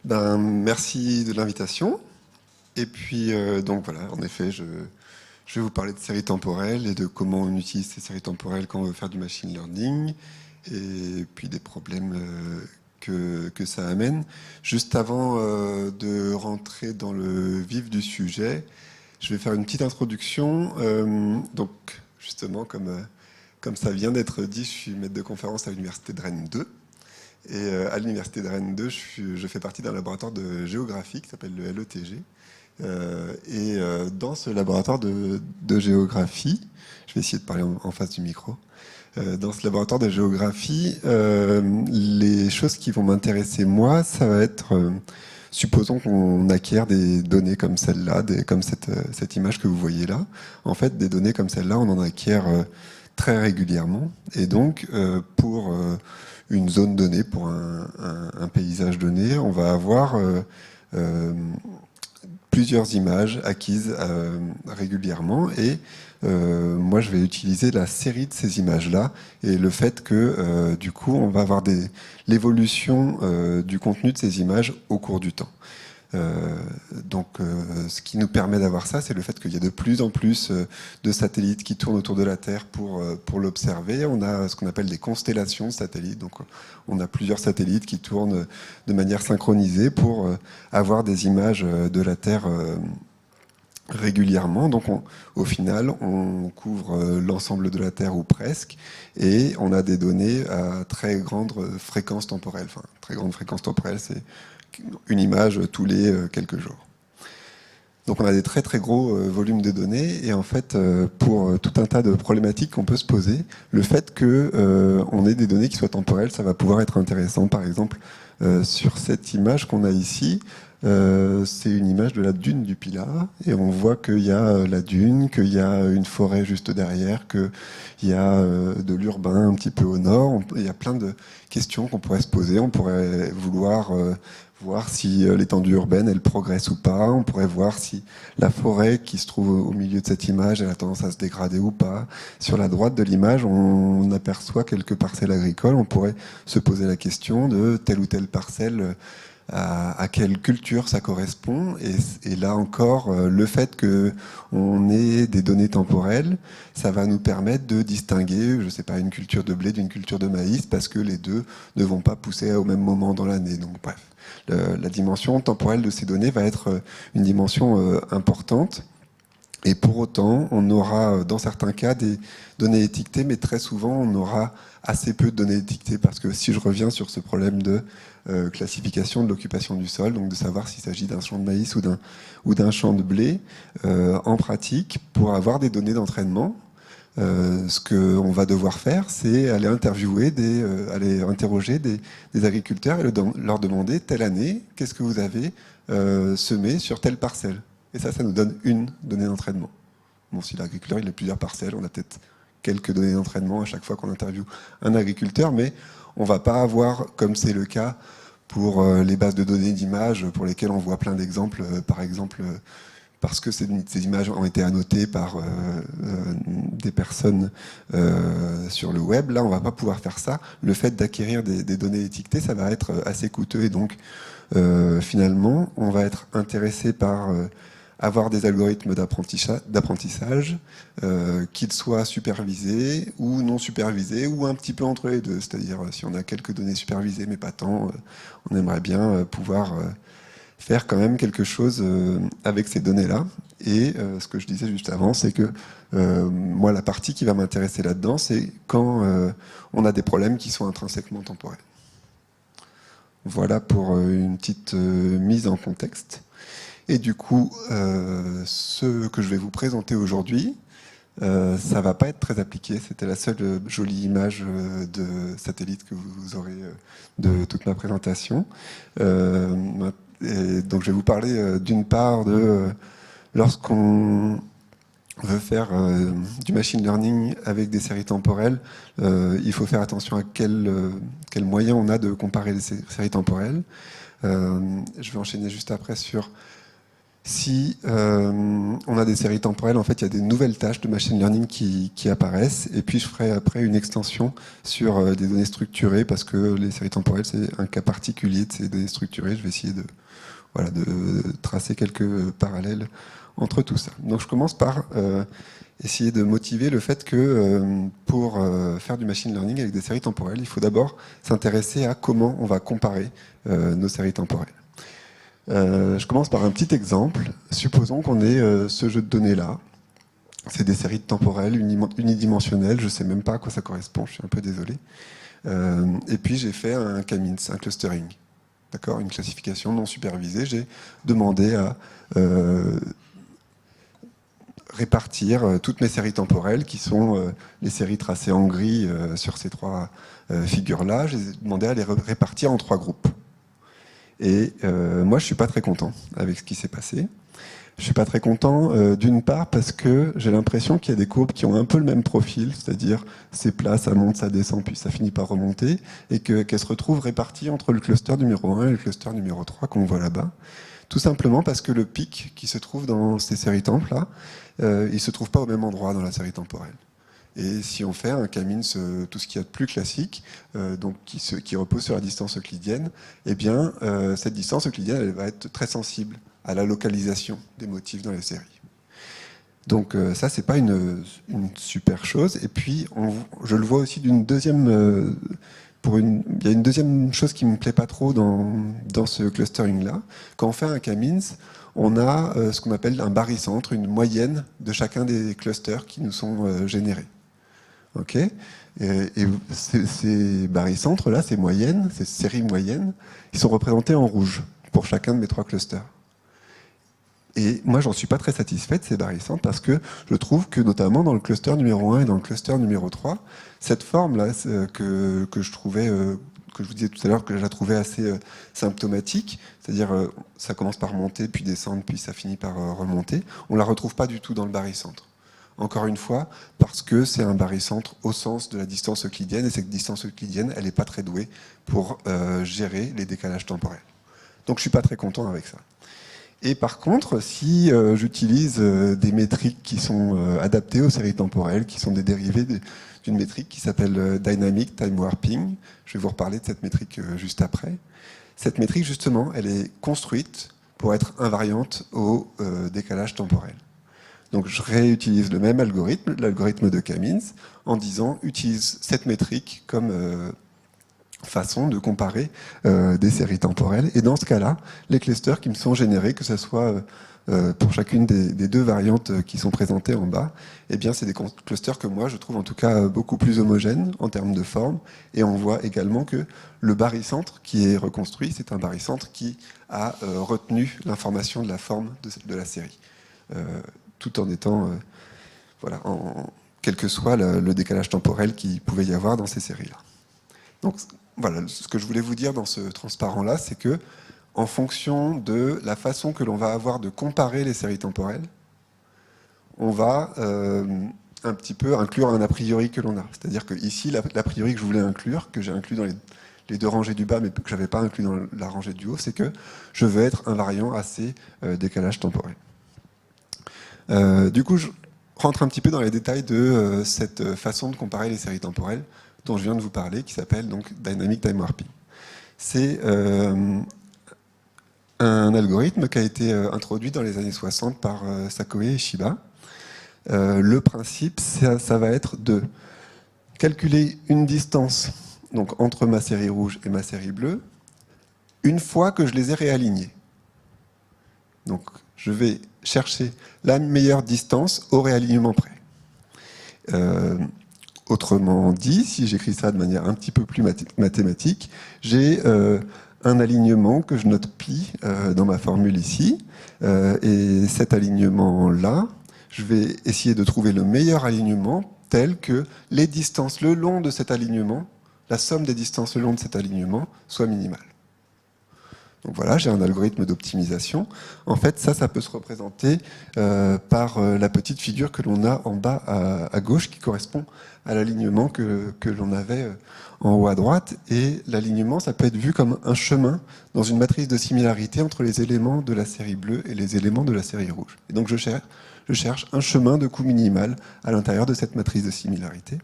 Merci de l'invitation. Et puis, donc voilà, en effet, je vais vous parler de séries temporelles et de comment on utilise ces séries temporelles quand on veut faire du machine learning, et puis des problèmes que ça amène. Juste avant de rentrer dans le vif du sujet, je vais faire une petite introduction. Donc, justement, comme ça vient d'être dit, je suis maître de conférence à l'université de Rennes 2. Et à l'université de Rennes 2, je fais partie d'un laboratoire de géographie qui s'appelle le LETG. Dans ce laboratoire de géographie, je vais essayer de parler en face du micro. Dans ce laboratoire de géographie, les choses qui vont m'intéresser moi, ça va être, supposons qu'on acquiert des données comme celle-là, comme cette image que vous voyez là. En fait, des données comme celle-là, on en acquiert très régulièrement. Et donc, pour une zone donnée, pour un paysage donné, on va avoir plusieurs images acquises régulièrement, et moi je vais utiliser la série de ces images-là et le fait que du coup on va avoir l'évolution du contenu de ces images au cours du temps. Ce qui nous permet d'avoir ça, c'est le fait qu'il y a de plus en plus de satellites qui tournent autour de la Terre pour l'observer. On a ce qu'on appelle des constellations de satellites. Donc, on a plusieurs satellites qui tournent de manière synchronisée pour avoir des images de la Terre régulièrement. Donc, au final, on couvre l'ensemble de la Terre ou presque, et on a des données à très grande fréquence temporelle. Enfin, très grande fréquence temporelle, c'est une image tous les quelques jours. Donc on a des très très gros volumes de données, et en fait pour tout un tas de problématiques qu'on peut se poser, le fait qu'on ait des données qui soient temporelles, ça va pouvoir être intéressant. Par exemple, sur cette image qu'on a ici, c'est une image de la dune du Pilat, et on voit qu'il y a la dune, qu'il y a une forêt juste derrière, qu'il y a de l'urbain un petit peu au nord. Il y a plein de questions qu'on pourrait se poser. On pourrait vouloir voir si l'étendue urbaine, elle progresse ou pas. On pourrait voir si la forêt qui se trouve au milieu de cette image, elle a tendance à se dégrader ou pas. Sur la droite de l'image, on aperçoit quelques parcelles agricoles. On pourrait se poser la question de telle ou telle parcelle, à quelle culture ça correspond. Et là encore, le fait qu'on ait des données temporelles, ça va nous permettre de distinguer, je sais pas, une culture de blé d'une culture de maïs, parce que les deux ne vont pas pousser au même moment dans l'année. Donc bref, la dimension temporelle de ces données va être une dimension importante. Et pour autant, on aura dans certains cas des données étiquetées, mais très souvent on aura assez peu de données étiquetées, parce que si je reviens sur ce problème de classification de l'occupation du sol, donc de savoir s'il s'agit d'un champ de maïs ou d'un champ de blé, en pratique, pour avoir des données d'entraînement, ce qu'on va devoir faire, c'est aller aller interroger des agriculteurs et leur demander, telle année, qu'est-ce que vous avez semé sur telle parcelle. Et ça nous donne une donnée d'entraînement. Bon, si l'agriculteur il a plusieurs parcelles, on a peut-être quelques données d'entraînement à chaque fois qu'on interviewe un agriculteur, mais on ne va pas avoir, comme c'est le cas pour les bases de données d'images, pour lesquelles on voit plein d'exemples, par exemple, parce que ces images ont été annotées par des personnes sur le web. Là, on ne va pas pouvoir faire ça. Le fait d'acquérir des données étiquetées, ça va être assez coûteux, et donc finalement, on va être intéressé par avoir des algorithmes d'apprentissage, qu'ils soient supervisés ou non supervisés, ou un petit peu entre les deux. C'est-à-dire, si on a quelques données supervisées, mais pas tant, on aimerait bien pouvoir faire quand même quelque chose avec ces données-là. Et ce que je disais juste avant, c'est que moi, la partie qui va m'intéresser là-dedans, c'est quand on a des problèmes qui sont intrinsèquement temporels. Voilà pour une petite mise en contexte. Et du coup, ce que je vais vous présenter aujourd'hui, ça va pas être très appliqué. C'était la seule jolie image de satellite que vous aurez de toute ma présentation. Et donc je vais vous parler d'une part de lorsqu'on veut faire du machine learning avec des séries temporelles, il faut faire attention à quel moyen on a de comparer les séries temporelles. Je vais enchaîner juste après sur Si on a des séries temporelles, en fait, il y a des nouvelles tâches de machine learning qui apparaissent. Et puis, je ferai après une extension sur des données structurées, parce que les séries temporelles, c'est un cas particulier de ces données structurées. Je vais essayer de tracer quelques parallèles entre tout ça. Donc, je commence par essayer de motiver le fait que pour faire du machine learning avec des séries temporelles, il faut d'abord s'intéresser à comment on va comparer nos séries temporelles. Je commence par un petit exemple. Supposons qu'on ait ce jeu de données-là. C'est des séries temporelles unidimensionnelles. Je ne sais même pas à quoi ça correspond, je suis un peu désolé. Et puis j'ai fait un K-means, un clustering. D'accord, une classification non supervisée. J'ai demandé à répartir toutes mes séries temporelles, qui sont les séries tracées en gris sur ces trois figures-là. J'ai demandé à les répartir en 3 groupes. Et moi, je suis pas très content avec ce qui s'est passé. Je suis pas très content, d'une part, parce que j'ai l'impression qu'il y a des courbes qui ont un peu le même profil, c'est-à-dire c'est plat, ça monte, ça descend, puis ça finit par remonter, et qu'elles se retrouvent réparties entre le cluster numéro 1 et le cluster numéro 3 qu'on voit là-bas. Tout simplement parce que le pic qui se trouve dans ces séries temples-là, il se trouve pas au même endroit dans la série temporelle. Et si on fait un K-means, tout ce qu'il y a de plus classique, donc qui repose sur la distance euclidienne, eh bien, cette distance euclidienne, elle va être très sensible à la localisation des motifs dans les séries. Donc ça, c'est pas une super chose. Et puis, je le vois aussi d'une deuxième... il y a une deuxième chose qui me plaît pas trop dans ce clustering-là. Quand on fait un K-means, on a ce qu'on appelle un barycentre, une moyenne de chacun des clusters qui nous sont générés. Ok, et ces barycentres-là, ces moyennes, ces séries moyennes, ils sont représentés en rouge pour chacun de mes 3 clusters. Et moi, j'en suis pas très satisfait de ces barycentres, parce que je trouve que, notamment dans le cluster numéro 1 et dans le cluster numéro 3, cette forme-là que je trouvais, que je vous disais tout à l'heure, que je la trouvais assez symptomatique, c'est-à-dire ça commence par monter, puis descendre, puis ça finit par remonter, on la retrouve pas du tout dans le barycentre. Encore une fois, parce que c'est un barycentre au sens de la distance euclidienne, et cette distance euclidienne, elle n'est pas très douée pour gérer les décalages temporels. Donc je ne suis pas très content avec ça. Et par contre, si j'utilise des métriques qui sont adaptées aux séries temporelles, qui sont des dérivés d'une métrique qui s'appelle Dynamic Time Warping, je vais vous reparler de cette métrique juste après. Cette métrique, justement, elle est construite pour être invariante au décalage temporel. Donc je réutilise le même algorithme, l'algorithme de K-means, en disant utilise cette métrique comme façon de comparer des séries temporelles. Et dans ce cas-là, les clusters qui me sont générés, que ce soit pour chacune des 2 variantes qui sont présentées en bas, eh bien c'est des clusters que moi je trouve en tout cas beaucoup plus homogènes en termes de forme. Et on voit également que le barycentre qui est reconstruit, c'est un barycentre qui a retenu l'information de la forme de la série. Tout en étant, quel que soit le décalage temporel qu'il pouvait y avoir dans ces séries-là. Donc voilà, ce que je voulais vous dire dans ce transparent-là, c'est que en fonction de la façon que l'on va avoir de comparer les séries temporelles, on va un petit peu inclure un a priori que l'on a. C'est-à-dire que ici, l'a priori que je voulais inclure, que j'ai inclus dans les 2 rangées du bas, mais que je n'avais pas inclus dans la rangée du haut, c'est que je veux être invariant à ces décalages temporels. Du coup, je rentre un petit peu dans les détails de cette façon de comparer les séries temporelles dont je viens de vous parler, qui s'appelle donc Dynamic Time Warping. C'est un algorithme qui a été introduit dans les années 60 par Sakoe et Shiba. Le principe, ça va être de calculer une distance donc, entre ma série rouge et ma série bleue, une fois que je les ai réalignés. Donc, je vais chercher la meilleure distance au réalignement près. Autrement dit, si j'écris ça de manière un petit peu plus mathématique, j'ai un alignement que je note pi dans ma formule ici. Et cet alignement-là, je vais essayer de trouver le meilleur alignement tel que les distances le long de cet alignement, la somme des distances le long de cet alignement, soit minimale. Donc voilà, j'ai un algorithme d'optimisation. En fait, ça peut se représenter par la petite figure que l'on a en bas à gauche qui correspond à l'alignement que l'on avait en haut à droite. Et l'alignement, ça peut être vu comme un chemin dans une matrice de similarité entre les éléments de la série bleue et les éléments de la série rouge. Et donc je cherche un chemin de coût minimal à l'intérieur de cette matrice de similarité.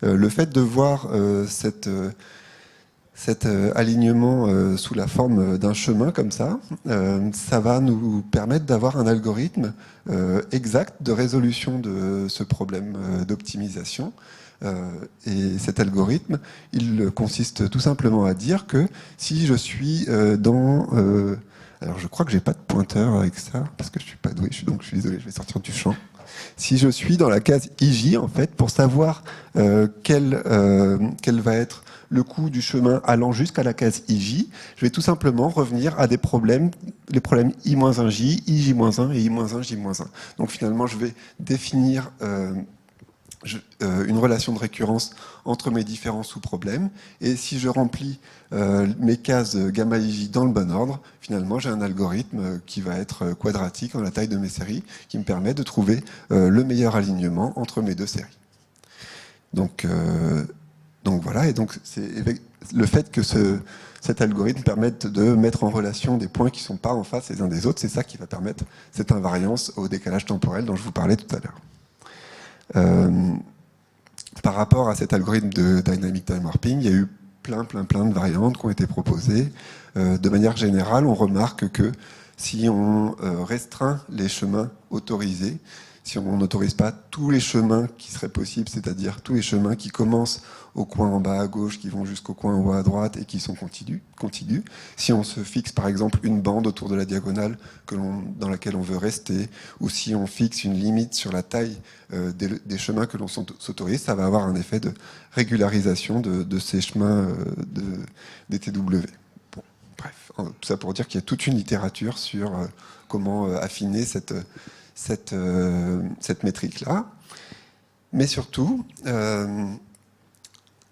Le fait de voir cet alignement sous la forme d'un chemin comme ça va nous permettre d'avoir un algorithme exact de résolution de ce problème d'optimisation. Et cet algorithme, il consiste tout simplement à dire que si je suis dans... alors je crois que j'ai pas de pointeur avec ça, parce que je suis pas doué, donc je suis désolé, je vais sortir du champ. Si je suis dans la case IJ, en fait, pour savoir quel va être le coût du chemin allant jusqu'à la case IJ, je vais tout simplement revenir à des problèmes, les problèmes I-1J, IJ-1 et I-1, J-1. Donc finalement, je vais définir une relation de récurrence entre mes différents sous-problèmes. Et si je remplis mes cases gamma IJ dans le bon ordre, finalement, j'ai un algorithme qui va être quadratique en la taille de mes séries, qui me permet de trouver le meilleur alignement entre mes deux séries. Donc voilà, et donc c'est le fait que cet algorithme permette de mettre en relation des points qui ne sont pas en face les uns des autres, c'est ça qui va permettre cette invariance au décalage temporel dont je vous parlais tout à l'heure. Par rapport à cet algorithme de Dynamic Time Warping, il y a eu plein de variantes qui ont été proposées. De manière générale, on remarque que si on restreint les chemins autorisés, si on n'autorise pas tous les chemins qui seraient possibles, c'est-à-dire tous les chemins qui commencent au coin en bas à gauche, qui vont jusqu'au coin en haut à droite et qui sont contigus. Si on se fixe par exemple une bande autour de la diagonale dans laquelle on veut rester, ou si on fixe une limite sur la taille des chemins que l'on s'autorise, ça va avoir un effet de régularisation de ces chemins des TW. Bon, bref, tout ça pour dire qu'il y a toute une littérature sur comment affiner cette métrique-là. Mais surtout,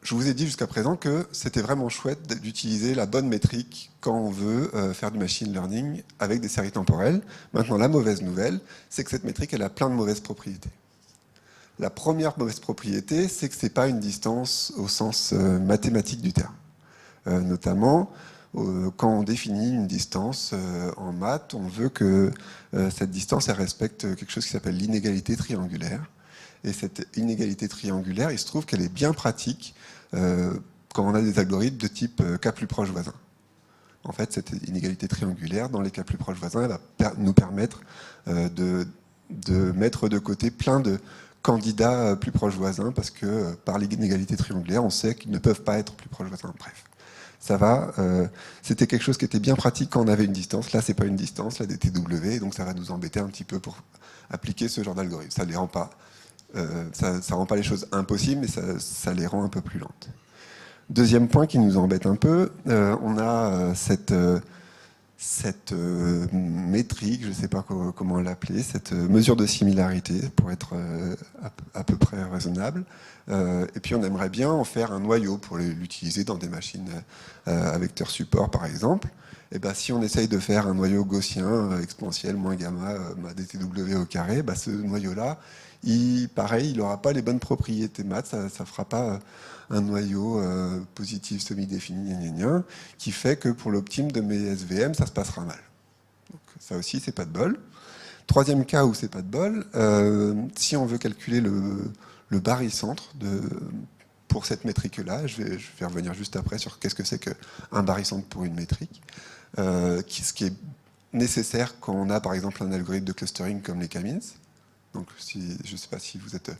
je vous ai dit jusqu'à présent que c'était vraiment chouette d'utiliser la bonne métrique quand on veut faire du machine learning avec des séries temporelles. Maintenant, la mauvaise nouvelle, c'est que cette métrique, elle a plein de mauvaises propriétés. La première mauvaise propriété, c'est que ce n'est pas une distance au sens mathématique du terme. Notamment, quand on définit une distance en maths, on veut que cette distance elle respecte quelque chose qui s'appelle l'inégalité triangulaire. Et cette inégalité triangulaire, il se trouve qu'elle est bien pratique quand on a des algorithmes de type K plus proche voisin. En fait, cette inégalité triangulaire, dans les K plus proches voisins, elle va nous permettre de mettre de côté plein de candidats plus proches voisins, parce que par l'inégalité triangulaire, on sait qu'ils ne peuvent pas être plus proches voisins. Bref. Ça va, c'était quelque chose qui était bien pratique quand on avait une distance. Là, c'est pas une distance, là, des TW, donc ça va nous embêter un petit peu pour appliquer ce genre d'algorithme. Ça les rend pas, ça rend pas les choses impossibles, mais ça les rend un peu plus lentes. Deuxième point qui nous embête un peu, on a cette métrique, je ne sais pas comment l'appeler, cette mesure de similarité, pour être à peu près raisonnable. Et puis on aimerait bien en faire un noyau pour l'utiliser dans des machines à vecteur support, par exemple. Et ben, si on essaye de faire un noyau gaussien exponentiel moins gamma dTw au carré, ben, ce noyau-là, pareil, il n'aura pas les bonnes propriétés maths, ça ne fera pas un noyau positif semi-défini, qui fait que pour l'optime de mes SVM, ça se passera mal. Donc, ça aussi, c'est pas de bol. Troisième cas où c'est pas de bol, si on veut calculer le barycentre pour cette métrique-là, je vais revenir juste après sur qu'est-ce que c'est qu'un barycentre pour une métrique, ce qui est nécessaire quand on a par exemple un algorithme de clustering comme les K-means. Donc, je ne sais pas si vous êtes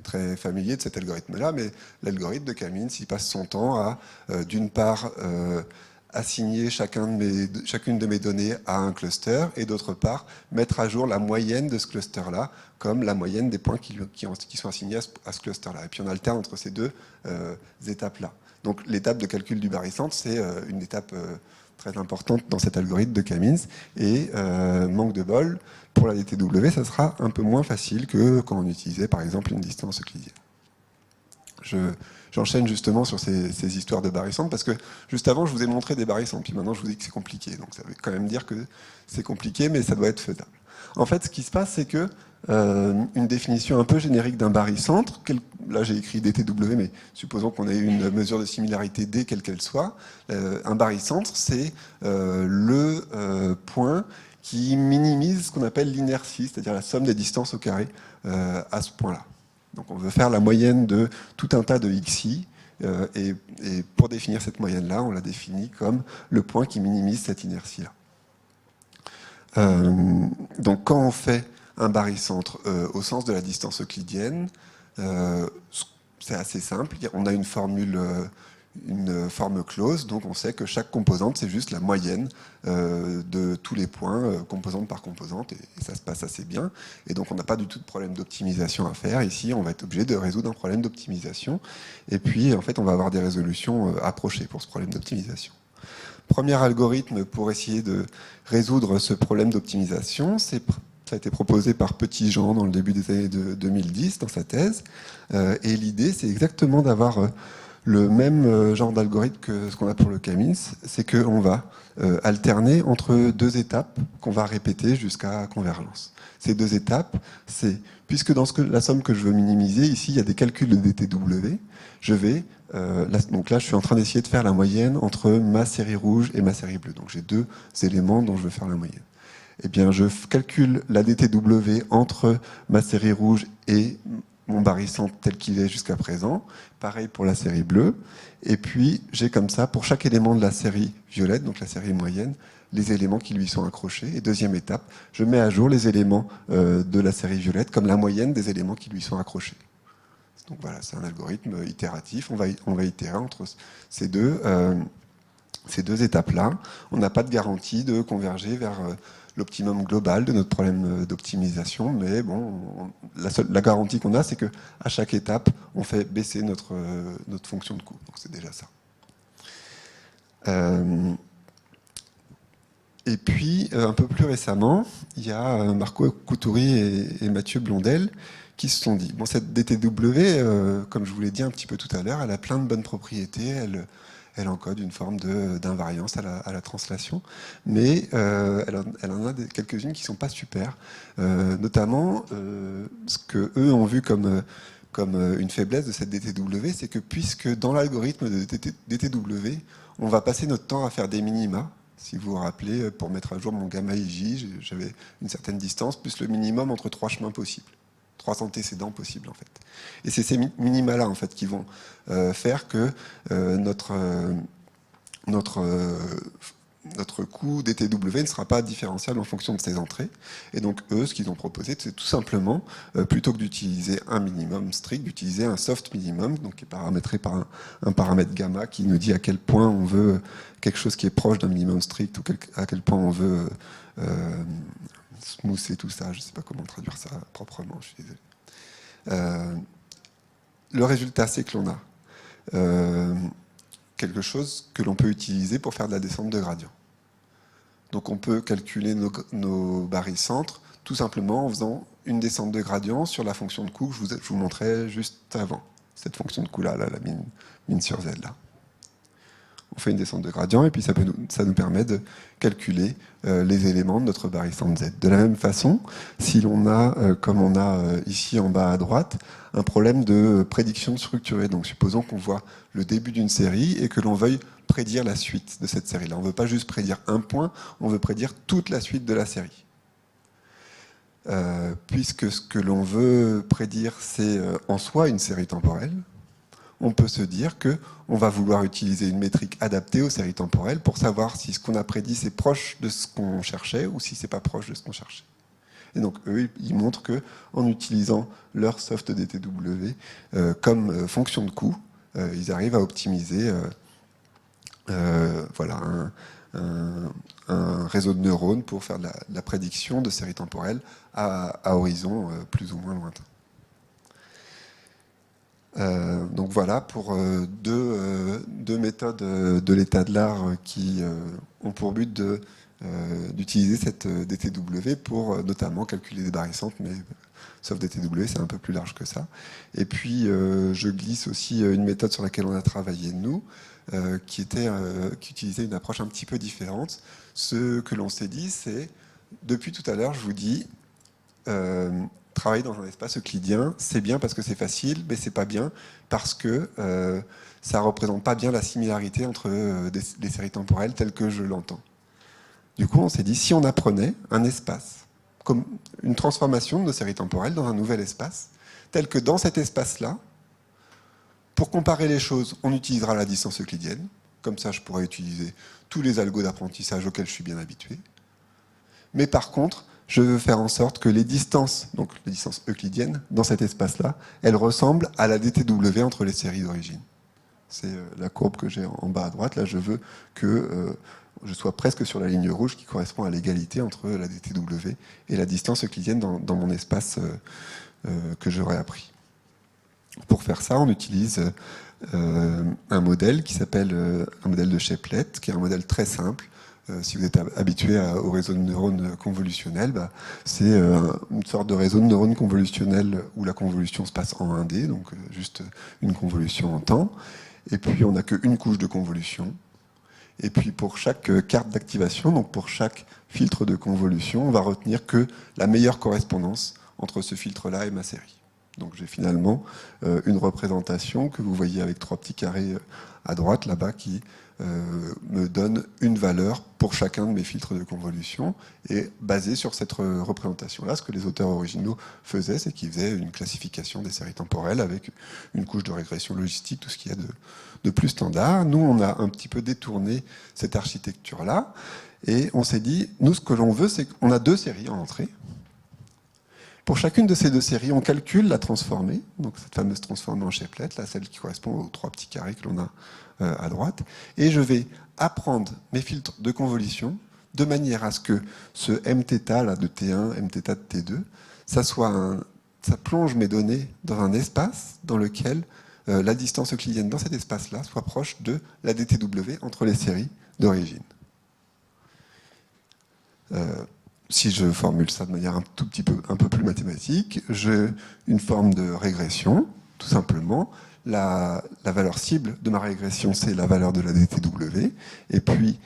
très familier de cet algorithme-là, mais l'algorithme de K-means, il passe son temps à, d'une part, assigner chacune de mes données à un cluster, et d'autre part, mettre à jour la moyenne de ce cluster-là, comme la moyenne des points qui sont assignés à ce cluster-là. Et puis on alterne entre ces deux étapes-là. Donc l'étape de calcul du barycentre, c'est une étape très importante dans cet algorithme de K-means, et manque de bol, pour la DTW, ça sera un peu moins facile que quand on utilisait par exemple une distance euclidienne. j'enchaîne justement sur ces histoires de barycentres, parce que juste avant, je vous ai montré des barycentres, puis maintenant je vous dis que c'est compliqué. Donc ça veut quand même dire que c'est compliqué, mais ça doit être faisable. En fait, ce qui se passe, c'est que une définition un peu générique d'un barycentre, là j'ai écrit DTW, mais supposons qu'on ait une mesure de similarité D, quelle qu'elle soit, un barycentre, c'est le point qui minimise ce qu'on appelle l'inertie, c'est-à-dire la somme des distances au carré à ce point-là. Donc on veut faire la moyenne de tout un tas de xi, et pour définir cette moyenne-là, on la définit comme le point qui minimise cette inertie-là. Donc quand on fait un barycentre au sens de la distance euclidienne, c'est assez simple. On a une formule, une forme close, donc on sait que chaque composante, c'est juste la moyenne de tous les points, composante par composante, et ça se passe assez bien. Et donc on n'a pas du tout de problème d'optimisation à faire. Ici, on va être obligé de résoudre un problème d'optimisation. Et puis, en fait, on va avoir des résolutions approchées pour ce problème d'optimisation. Premier algorithme pour essayer de résoudre ce problème d'optimisation, ça a été proposé par Petitjean dans le début des années 2010 dans sa thèse. Et l'idée, c'est exactement d'avoir le même genre d'algorithme que ce qu'on a pour le K-means, c'est qu'on va alterner entre deux étapes qu'on va répéter jusqu'à convergence. Ces deux étapes, c'est, puisque dans la somme que je veux minimiser, ici, il y a des calculs de DTW, je vais, donc là, je suis en train d'essayer de faire la moyenne entre ma série rouge et ma série bleue. Donc j'ai deux éléments dont je veux faire la moyenne. Eh bien, je calcule la DTW entre ma série rouge et mon barycentre tel qu'il est jusqu'à présent. Pareil pour la série bleue. Et puis, j'ai comme ça, pour chaque élément de la série violette, donc la série moyenne, les éléments qui lui sont accrochés. Et deuxième étape, je mets à jour les éléments de la série violette comme la moyenne des éléments qui lui sont accrochés. Donc voilà, c'est un algorithme itératif. On va itérer entre ces deux étapes-là. On n'a pas de garantie de converger vers l'optimum global de notre problème d'optimisation, mais bon, la garantie qu'on a, c'est qu'à chaque étape, on fait baisser notre fonction de coût. Donc c'est déjà ça. Et puis, un peu plus récemment, il y a Marco Couturi et Mathieu Blondel qui se sont dit, bon, cette DTW, comme je vous l'ai dit un petit peu tout à l'heure, elle a plein de bonnes propriétés, elle encode une forme d'invariance à la translation, mais elle en a quelques-unes qui ne sont pas super. Notamment, ce qu'eux ont vu comme une faiblesse de cette DTW, c'est que puisque dans l'algorithme de DTW, on va passer notre temps à faire des minima. Si vous vous rappelez, pour mettre à jour mon gamma IJ, j'avais une certaine distance, plus le minimum entre trois chemins possibles. 3 antécédents possibles en fait. Et c'est ces minima-là en fait qui vont faire que notre coût DTW ne sera pas différenciable en fonction de ces entrées. Et donc eux, ce qu'ils ont proposé, c'est tout simplement, plutôt que d'utiliser un minimum strict, d'utiliser un soft minimum, donc qui est paramétré par un paramètre gamma qui nous dit à quel point on veut quelque chose qui est proche d'un minimum strict ou à quel point on veut smoother tout ça. Je ne sais pas comment traduire ça proprement, je suis désolé. Le résultat, c'est que l'on a quelque chose que l'on peut utiliser pour faire de la descente de gradient. Donc on peut calculer nos barycentres tout simplement en faisant une descente de gradient sur la fonction de coût que je vous montrais juste avant. Cette fonction de coût-là, la min sur z. Là. On fait une descente de gradient et puis ça nous permet de calculer les éléments de notre barycentre Z. De la même façon, si l'on a, comme on a ici en bas à droite, un problème de prédiction structurée. Donc supposons qu'on voit le début d'une série et que l'on veuille prédire la suite de cette série-là. On ne veut pas juste prédire un point, on veut prédire toute la suite de la série. Puisque ce que l'on veut prédire, c'est en soi une série temporelle, on peut se dire qu'on va vouloir utiliser une métrique adaptée aux séries temporelles pour savoir si ce qu'on a prédit c'est proche de ce qu'on cherchait ou si c'est pas proche de ce qu'on cherchait. Et donc eux, ils montrent qu'en utilisant leur soft DTW comme fonction de coût, ils arrivent à optimiser voilà, un réseau de neurones pour faire de la prédiction de séries temporelles à horizon plus ou moins lointain. Donc voilà pour deux méthodes de l'état de l'art qui ont pour but d'utiliser cette DTW pour notamment calculer des barycentres, mais sauf DTW, c'est un peu plus large que ça. Et puis, je glisse aussi une méthode sur laquelle on a travaillé nous, qui utilisait une approche un petit peu différente. Ce que l'on s'est dit, c'est, depuis tout à l'heure, je vous dis, travailler dans un espace euclidien, c'est bien parce que c'est facile, mais c'est pas bien parce que ça représente pas bien la similarité entre les séries temporelles telles que je l'entends. Du coup, on s'est dit, si on apprenait un espace, comme une transformation de nos séries temporelles dans un nouvel espace, tel que dans cet espace-là, pour comparer les choses, on utilisera la distance euclidienne. Comme ça, je pourrais utiliser tous les algos d'apprentissage auxquels je suis bien habitué. Mais par contre, je veux faire en sorte que les distances, donc les distances euclidiennes, dans cet espace-là, elles ressemblent à la DTW entre les séries d'origine. C'est la courbe que j'ai en bas à droite. Là, je veux que je sois presque sur la ligne rouge qui correspond à l'égalité entre la DTW et la distance euclidienne dans mon espace que j'aurais appris. Pour faire ça, on utilise un modèle qui s'appelle un modèle de Cheplet, qui est un modèle très simple. Si vous êtes habitué au réseau de neurones convolutionnel, c'est une sorte de réseau de neurones convolutionnel où la convolution se passe en 1D, donc juste une convolution en temps. Et puis on n'a qu'une couche de convolution. Et puis pour chaque carte d'activation, donc pour chaque filtre de convolution, on va retenir que la meilleure correspondance entre ce filtre-là et ma série. Donc j'ai finalement une représentation que vous voyez avec 3 petits carrés à droite là-bas qui me donne une valeur pour chacun de mes filtres de convolution. Et basé sur cette représentation-là, ce que les auteurs originaux faisaient, c'est qu'ils faisaient une classification des séries temporelles avec une couche de régression logistique, tout ce qu'il y a de plus standard. Nous, on a un petit peu détourné cette architecture-là et on s'est dit, nous, ce que l'on veut, c'est qu'on a 2 séries en entrée. Pour chacune de ces 2 séries, on calcule la transformée, donc cette fameuse transformée en Cheplet, là, celle qui correspond aux 3 petits carrés que l'on a à droite, et je vais apprendre mes filtres de convolution de manière à ce que ce mθ là, de T1, mθ de T2, ça plonge mes données dans un espace dans lequel la distance euclidienne dans cet espace-là soit proche de la DTW entre les séries d'origine. Si je formule ça de manière un peu plus mathématique, j'ai une forme de régression, tout simplement. La valeur cible de ma régression, c'est la valeur de la DTW. Et puis,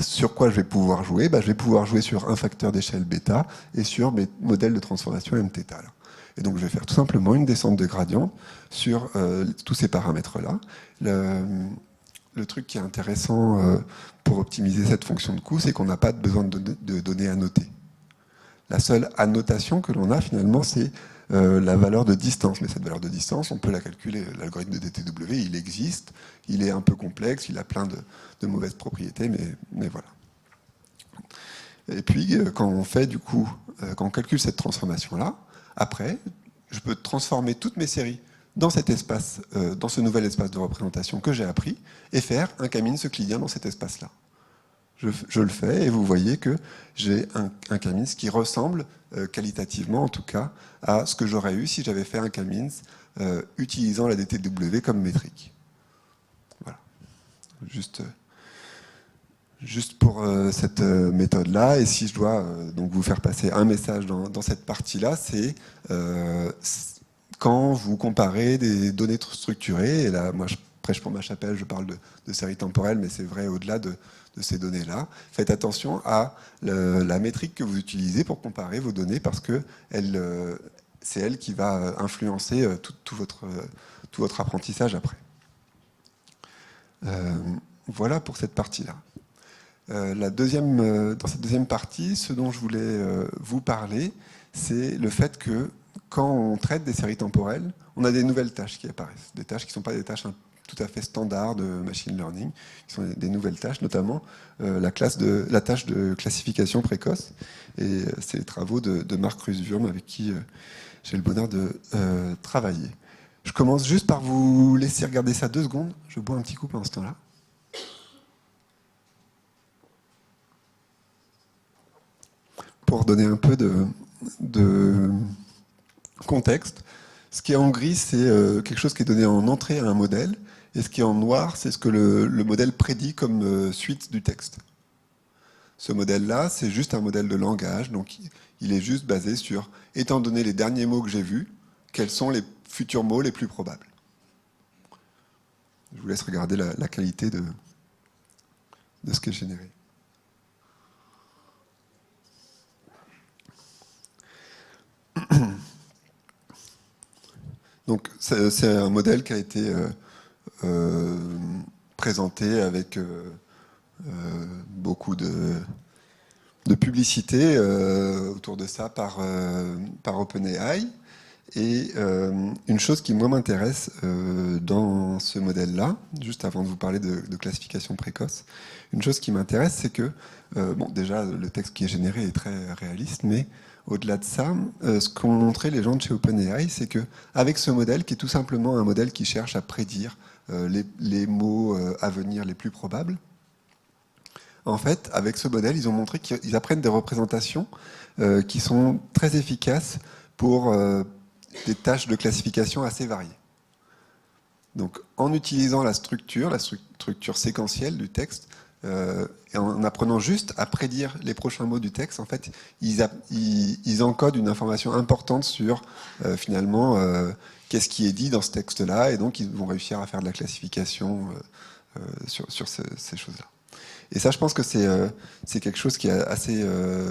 sur quoi je vais pouvoir jouer ? Je vais pouvoir jouer sur un facteur d'échelle bêta et sur mes modèles de transformation mθ. Et donc, je vais faire tout simplement une descente de gradient sur tous ces paramètres-là. Le truc qui est intéressant pour optimiser cette fonction de coût, c'est qu'on n'a pas besoin de données annotées. La seule annotation que l'on a finalement, c'est la valeur de distance. Mais cette valeur de distance, on peut la calculer. L'algorithme de DTW, il existe, il est un peu complexe, il a plein de mauvaises propriétés, mais voilà. Et puis, quand on calcule cette transformation-là, après, je peux transformer toutes mes séries dans cet espace, dans ce nouvel espace de représentation que j'ai appris, et faire un K-means euclidien dans cet espace-là. Je le fais, et vous voyez que j'ai un K-means qui ressemble, qualitativement en tout cas, à ce que j'aurais eu si j'avais fait un K-means utilisant la DTW comme métrique. Voilà. Juste pour cette méthode-là, et si je dois donc vous faire passer un message dans cette partie-là, c'est quand vous comparez des données structurées, et là, moi, je prêche pour ma chapelle, je parle de séries temporelles, mais c'est vrai au-delà de ces données-là, faites attention à la métrique que vous utilisez pour comparer vos données, parce que c'est elle qui va influencer tout votre apprentissage après. Voilà pour cette partie-là. Dans cette deuxième partie, ce dont je voulais vous parler, c'est le fait que quand on traite des séries temporelles, on a des nouvelles tâches qui apparaissent. Des tâches qui ne sont pas des tâches tout à fait standards de machine learning, qui sont des nouvelles tâches, notamment la tâche de classification précoce. Et c'est les travaux de Marc Ruswurm avec qui j'ai le bonheur de travailler. Je commence juste par vous laisser regarder ça 2 secondes. Je bois un petit coup pendant ce temps-là. Pour donner un peu de contexte, ce qui est en gris, c'est quelque chose qui est donné en entrée à un modèle, et ce qui est en noir, c'est ce que le modèle prédit comme suite du texte. Ce modèle-là, c'est juste un modèle de langage, donc il est juste basé sur, étant donné les derniers mots que j'ai vus, quels sont les futurs mots les plus probables. Je vous laisse regarder la qualité de ce qui est généré. Donc c'est un modèle qui a été présenté avec beaucoup de publicité autour de ça par OpenAI. Et une chose qui moi m'intéresse dans ce modèle-là, juste avant de vous parler de classification précoce, une chose qui m'intéresse, c'est que, bon, déjà, le texte qui est généré est très réaliste, mais au-delà de ça, ce qu'ont montré les gens de chez OpenAI, c'est que avec ce modèle, qui est tout simplement un modèle qui cherche à prédire les mots à venir les plus probables, en fait, avec ce modèle, ils ont montré qu'ils apprennent des représentations qui sont très efficaces pour des tâches de classification assez variées. Donc, en utilisant la structure séquentielle du texte, et en apprenant juste à prédire les prochains mots du texte, en fait, ils encodent une information importante sur, finalement, qu'est-ce qui est dit dans ce texte-là, et donc ils vont réussir à faire de la classification sur ces choses-là. Et ça, je pense que c'est quelque chose qui est assez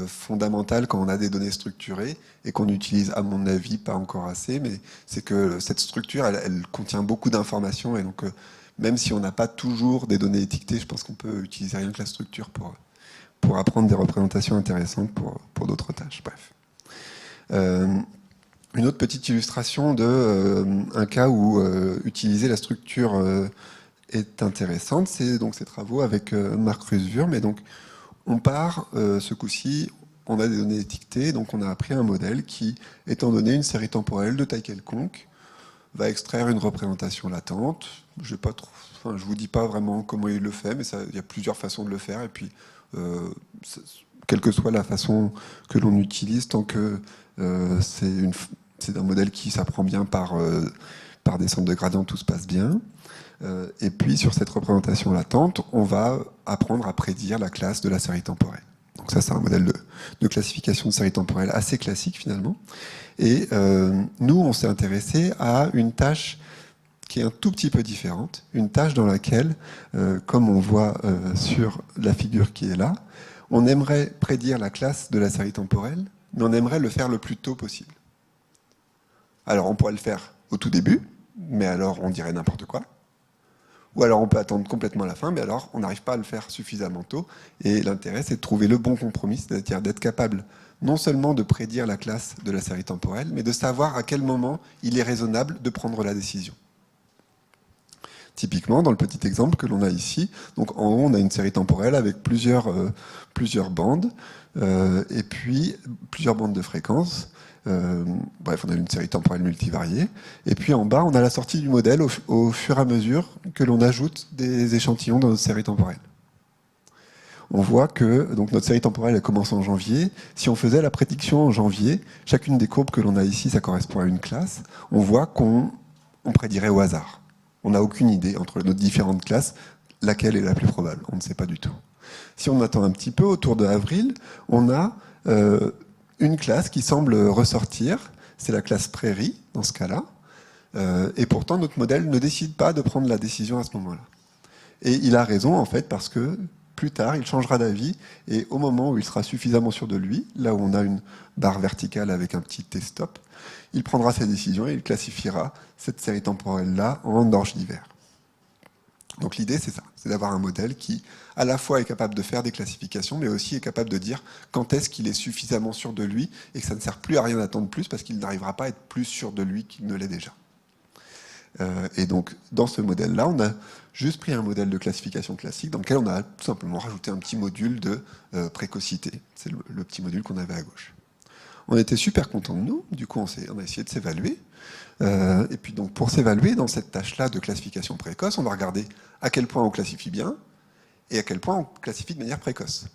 fondamental quand on a des données structurées et qu'on utilise, à mon avis, pas encore assez, mais c'est que cette structure, elle contient beaucoup d'informations, et donc même si on n'a pas toujours des données étiquetées, je pense qu'on peut utiliser rien que la structure pour apprendre des représentations intéressantes pour d'autres tâches. Bref. Une autre petite illustration d'un cas où utiliser la structure est intéressante, c'est donc ces travaux avec Marc Russwurm. Et donc, on part, ce coup-ci, on a des données étiquetées, donc on a appris un modèle qui, étant donné une série temporelle de taille quelconque, va extraire une représentation latente. Je ne vous dis pas vraiment comment il le fait, mais il y a plusieurs façons de le faire. Et puis, quelle que soit la façon que l'on utilise, tant que c'est un modèle qui s'apprend bien par descente de gradient, tout se passe bien. Et puis, sur cette représentation latente, on va apprendre à prédire la classe de la série temporelle. Donc ça, c'est un modèle de classification de série temporelle assez classique, finalement. Et nous, on s'est intéressé à une tâche qui est un tout petit peu différente, une tâche dans laquelle, comme on voit sur la figure qui est là, on aimerait prédire la classe de la série temporelle, mais on aimerait le faire le plus tôt possible. Alors, on pourrait le faire au tout début, mais alors on dirait n'importe quoi. Ou alors on peut attendre complètement la fin, mais alors on n'arrive pas à le faire suffisamment tôt. Et l'intérêt, c'est de trouver le bon compromis, c'est-à-dire d'être capable non seulement de prédire la classe de la série temporelle, mais de savoir à quel moment il est raisonnable de prendre la décision. Typiquement, dans le petit exemple que l'on a ici, donc en haut, on a une série temporelle avec plusieurs bandes, et puis plusieurs bandes de fréquences. Bref, on a une série temporelle multivariée. Et puis en bas, on a la sortie du modèle au fur et à mesure que l'on ajoute des échantillons dans notre série temporelle. On voit que donc, notre série temporelle elle commence en janvier. Si on faisait la prédiction en janvier, chacune des courbes que l'on a ici, ça correspond à une classe. On voit qu'on prédirait au hasard. On n'a aucune idée entre nos différentes classes laquelle est la plus probable. On ne sait pas du tout. Si on attend un petit peu, autour de avril, on a une classe qui semble ressortir, c'est la classe prairie, dans ce cas-là, et pourtant notre modèle ne décide pas de prendre la décision à ce moment-là. Et il a raison, en fait, parce que plus tard, il changera d'avis, et au moment où il sera suffisamment sûr de lui, là où on a une barre verticale avec un petit T-stop, il prendra ses décisions et il classifiera cette série temporelle-là en orge d'hiver. Donc l'idée, c'est ça, c'est d'avoir un modèle qui, à la fois, est capable de faire des classifications, mais aussi est capable de dire quand est-ce qu'il est suffisamment sûr de lui et que ça ne sert plus à rien d'attendre plus parce qu'il n'arrivera pas à être plus sûr de lui qu'il ne l'est déjà. Et donc, dans ce modèle-là, on a juste pris un modèle de classification classique dans lequel on a tout simplement rajouté un petit module de précocité. C'est le petit module qu'on avait à gauche. On était super contents de nous, du coup on a essayé de s'évaluer. Et puis donc pour s'évaluer dans cette tâche-là de classification précoce, on va regarder à quel point on classifie bien et à quel point on classifie de manière précoce.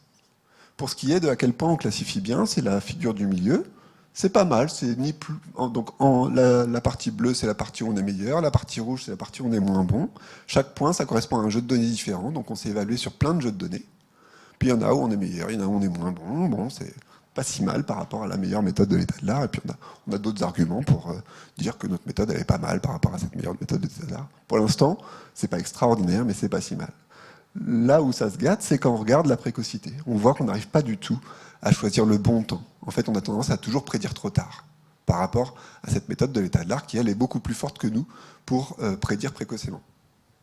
Pour ce qui est de à quel point on classifie bien, c'est la figure du milieu. C'est pas mal, c'est ni plus. Donc la partie bleue, c'est la partie où on est meilleur, la partie rouge, c'est la partie où on est moins bon. Chaque point, ça correspond à un jeu de données différent, donc on s'est évalué sur plein de jeux de données. Puis il y en a où on est meilleur, il y en a où on est moins bon. Bon, c'est pas si mal par rapport à la meilleure méthode de l'état de l'art. Et puis on a d'autres arguments pour dire que notre méthode elle est pas mal par rapport à cette meilleure méthode de l'état de l'art. Pour l'instant, c'est pas extraordinaire, mais c'est pas si mal. Là où ça se gâte, c'est quand on regarde la précocité. On voit qu'on n'arrive pas du tout à choisir le bon temps. En fait, on a tendance à toujours prédire trop tard par rapport à cette méthode de l'état de l'art qui, elle, est beaucoup plus forte que nous pour prédire précocement.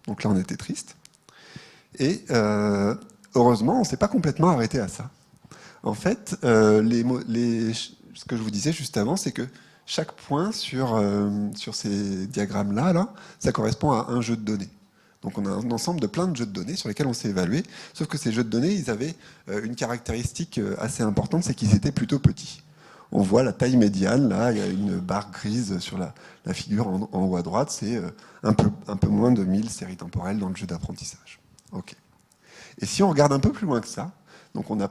Donc là, on était triste. Et heureusement, on ne s'est pas complètement arrêté à ça. En fait, ce que je vous disais juste avant, c'est que chaque point sur ces diagrammes-là, là, ça correspond à un jeu de données. Donc on a un ensemble de plein de jeux de données sur lesquels on s'est évalué, sauf que ces jeux de données, ils avaient une caractéristique assez importante, c'est qu'ils étaient plutôt petits. On voit la taille médiane, là, il y a une barre grise sur la figure en haut à droite, c'est un peu moins de 1000 séries temporelles dans le jeu d'apprentissage. Okay. Et si on regarde un peu plus loin que ça, donc on a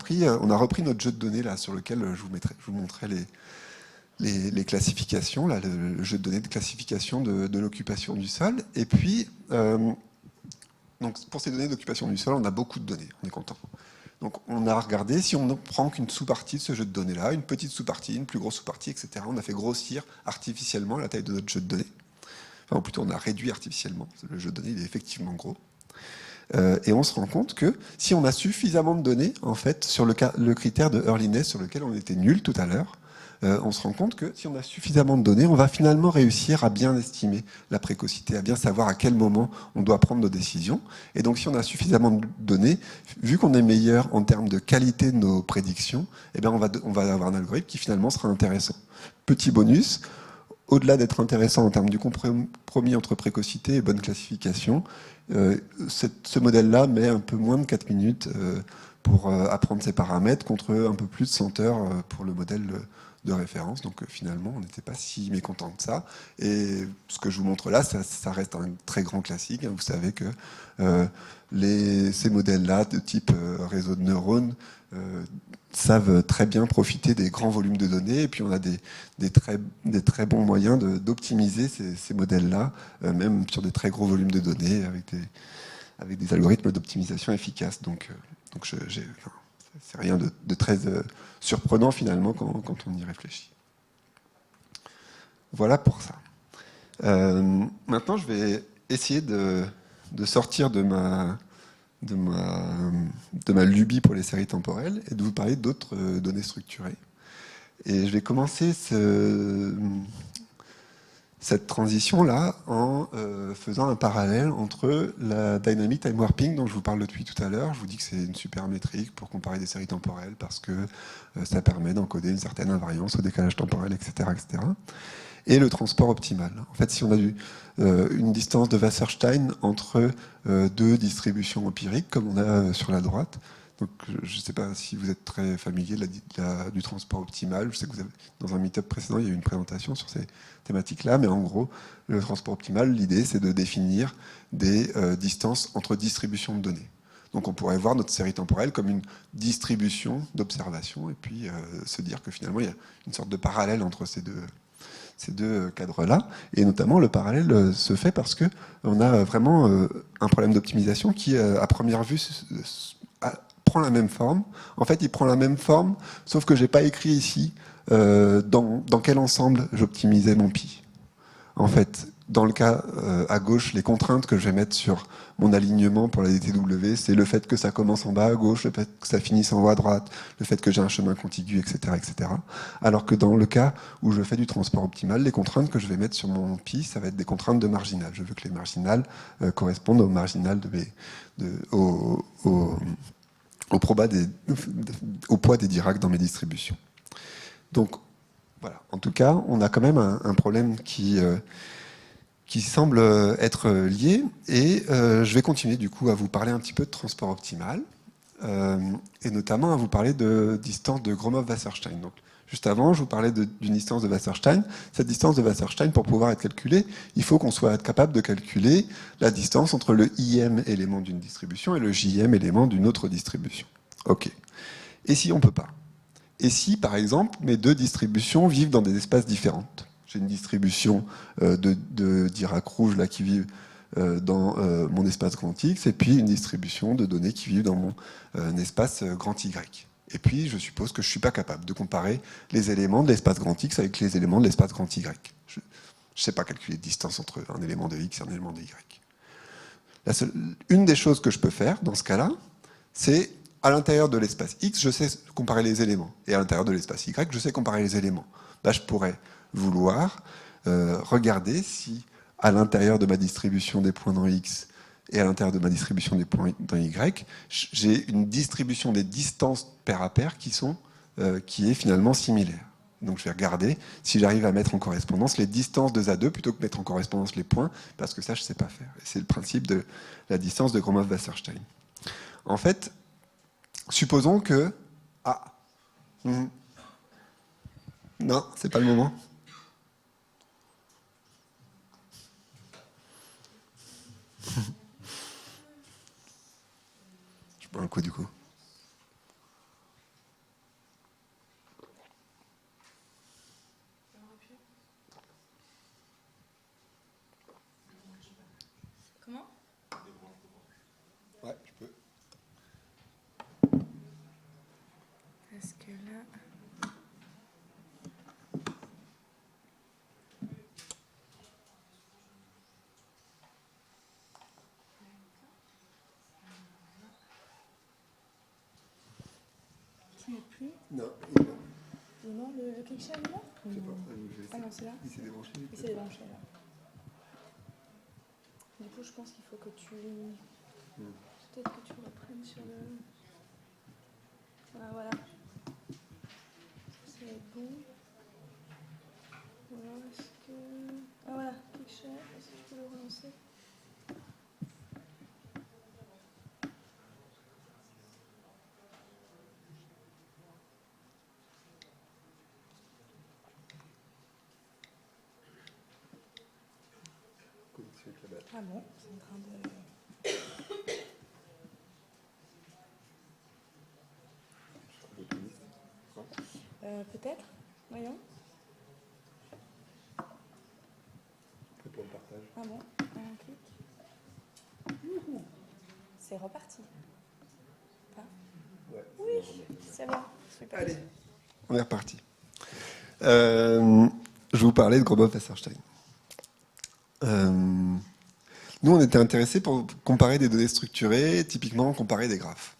repris notre jeu de données là, sur lequel je vous montrais les classifications, là, le jeu de données de classification de l'occupation du sol, et puis donc pour ces données d'occupation du sol, on a beaucoup de données, on est content. Donc on a regardé si on ne prend qu'une sous-partie de ce jeu de données-là, une petite sous-partie, une plus grosse sous-partie, etc. On a fait grossir artificiellement la taille de notre jeu de données. Enfin, plutôt, on a réduit artificiellement. Le jeu de données, il est effectivement gros. Et on se rend compte que si on a suffisamment de données, en fait, sur le critère de earliness sur lequel on était nul tout à l'heure, on se rend compte que si on a suffisamment de données, on va finalement réussir à bien estimer la précocité, à bien savoir à quel moment on doit prendre nos décisions. Et donc si on a suffisamment de données, vu qu'on est meilleur en termes de qualité de nos prédictions, eh bien on va avoir un algorithme qui finalement sera intéressant. Petit bonus, au-delà d'être intéressant en termes du compromis entre précocité et bonne classification, ce modèle-là met un peu moins de 4 minutes pour apprendre ses paramètres contre un peu plus de 100 heures pour le modèle de référence. Donc finalement, on n'était pas si mécontent de ça. Et ce que je vous montre là, ça reste un très grand classique. Vous savez que ces modèles-là, de type réseau de neurones, savent très bien profiter des grands volumes de données. Et puis on a des très bons moyens d'optimiser ces modèles-là, même sur des très gros volumes de données, avec des algorithmes d'optimisation efficaces. Donc c'est rien de très surprenant finalement quand on y réfléchit. Voilà pour ça. Maintenant, je vais essayer de sortir de ma lubie pour les séries temporelles et de vous parler d'autres données structurées. Et je vais commencer cette transition-là en faisant un parallèle entre la dynamic time warping dont je vous parle depuis tout à l'heure. Je vous dis que c'est une super métrique pour comparer des séries temporelles parce que ça permet d'encoder une certaine invariance au décalage temporel, etc., etc. Et le transport optimal. En fait, si on a une distance de Wasserstein entre deux distributions empiriques, comme on a sur la droite, donc je ne sais pas si vous êtes très familier du transport optimal. Je sais que dans un meet-up précédent, il y a eu une présentation sur ces thématiques-là, mais en gros, le transport optimal, l'idée, c'est de définir des distances entre distributions de données. Donc on pourrait voir notre série temporelle comme une distribution d'observations, et puis se dire que finalement, il y a une sorte de parallèle entre ces deux cadres-là, et notamment le parallèle se fait parce qu'on a vraiment un problème d'optimisation qui, à première vue, prend la même forme. En fait, il prend la même forme, sauf que j'ai pas écrit ici dans quel ensemble j'optimisais mon pi. En fait, dans le cas à gauche, les contraintes que je vais mettre sur mon alignement pour la DTW, c'est le fait que ça commence en bas à gauche, le fait que ça finisse en haut à droite, le fait que j'ai un chemin contigu, etc., etc. Alors que dans le cas où je fais du transport optimal, les contraintes que je vais mettre sur mon pi, ça va être des contraintes de marginal. Je veux que les marginales correspondent aux marginales au poids des Dirac dans mes distributions. Donc, voilà. En tout cas, on a quand même un problème qui semble être lié. Et je vais continuer du coup à vous parler un petit peu de transport optimal, et notamment à vous parler de distance de Gromov-Wasserstein. Donc, juste avant, je vous parlais d'une distance de Wasserstein. Cette distance de Wasserstein, pour pouvoir être calculée, il faut qu'on soit capable de calculer la distance entre le IM élément d'une distribution et le JM élément d'une autre distribution. OK. Et si on ne peut pas? Et si, par exemple, mes deux distributions vivent dans des espaces différents? J'ai une distribution de Dirac rouge là, qui vit dans mon espace grand X, et puis une distribution de données qui vivent dans mon espace grand Y. Et puis, je suppose que je ne suis pas capable de comparer les éléments de l'espace grand X avec les éléments de l'espace grand Y. Je ne sais pas calculer de distance entre un élément de X et un élément de Y. Une des choses que je peux faire dans ce cas-là, c'est à l'intérieur de l'espace X, je sais comparer les éléments. Et à l'intérieur de l'espace Y, je sais comparer les éléments. Là, je pourrais vouloir regarder si, à l'intérieur de ma distribution des points dans X et à l'intérieur de ma distribution des points dans Y, j'ai une distribution des distances paire à paire qui est finalement similaire. Donc je vais regarder si j'arrive à mettre en correspondance les distances de A2 plutôt que mettre en correspondance les points, parce que ça, je ne sais pas faire. Et c'est le principe de la distance de Gromov-Wasserstein. En fait, supposons que... Ah Non, c'est pas le moment. Je bois un coup du coup. Comment? Ouais, je peux. Parce que là... Tu n'es plus? Non, Non, le cliché est là? je sais pas. Ah non, c'est là? Il s'est débranché. Il s'est débranché là. Du coup, je pense qu'il faut que tu... Peut-être que tu reprennes sur le... Ah, voilà. C'est bon. Alors, est-ce que... Ah voilà, cliché. Est-ce que tu peux le relancer? Ah bon, c'est en train de... Peut-être. Voyons. Pour le partage. Ah bon, un clic. C'est reparti. Pas. Ouais, oui, c'est bon. Super. Allez, on est reparti. Je vais vous parler de Gromov-Wasserstein. Nous, on était intéressés pour comparer des données structurées, typiquement comparer des graphes.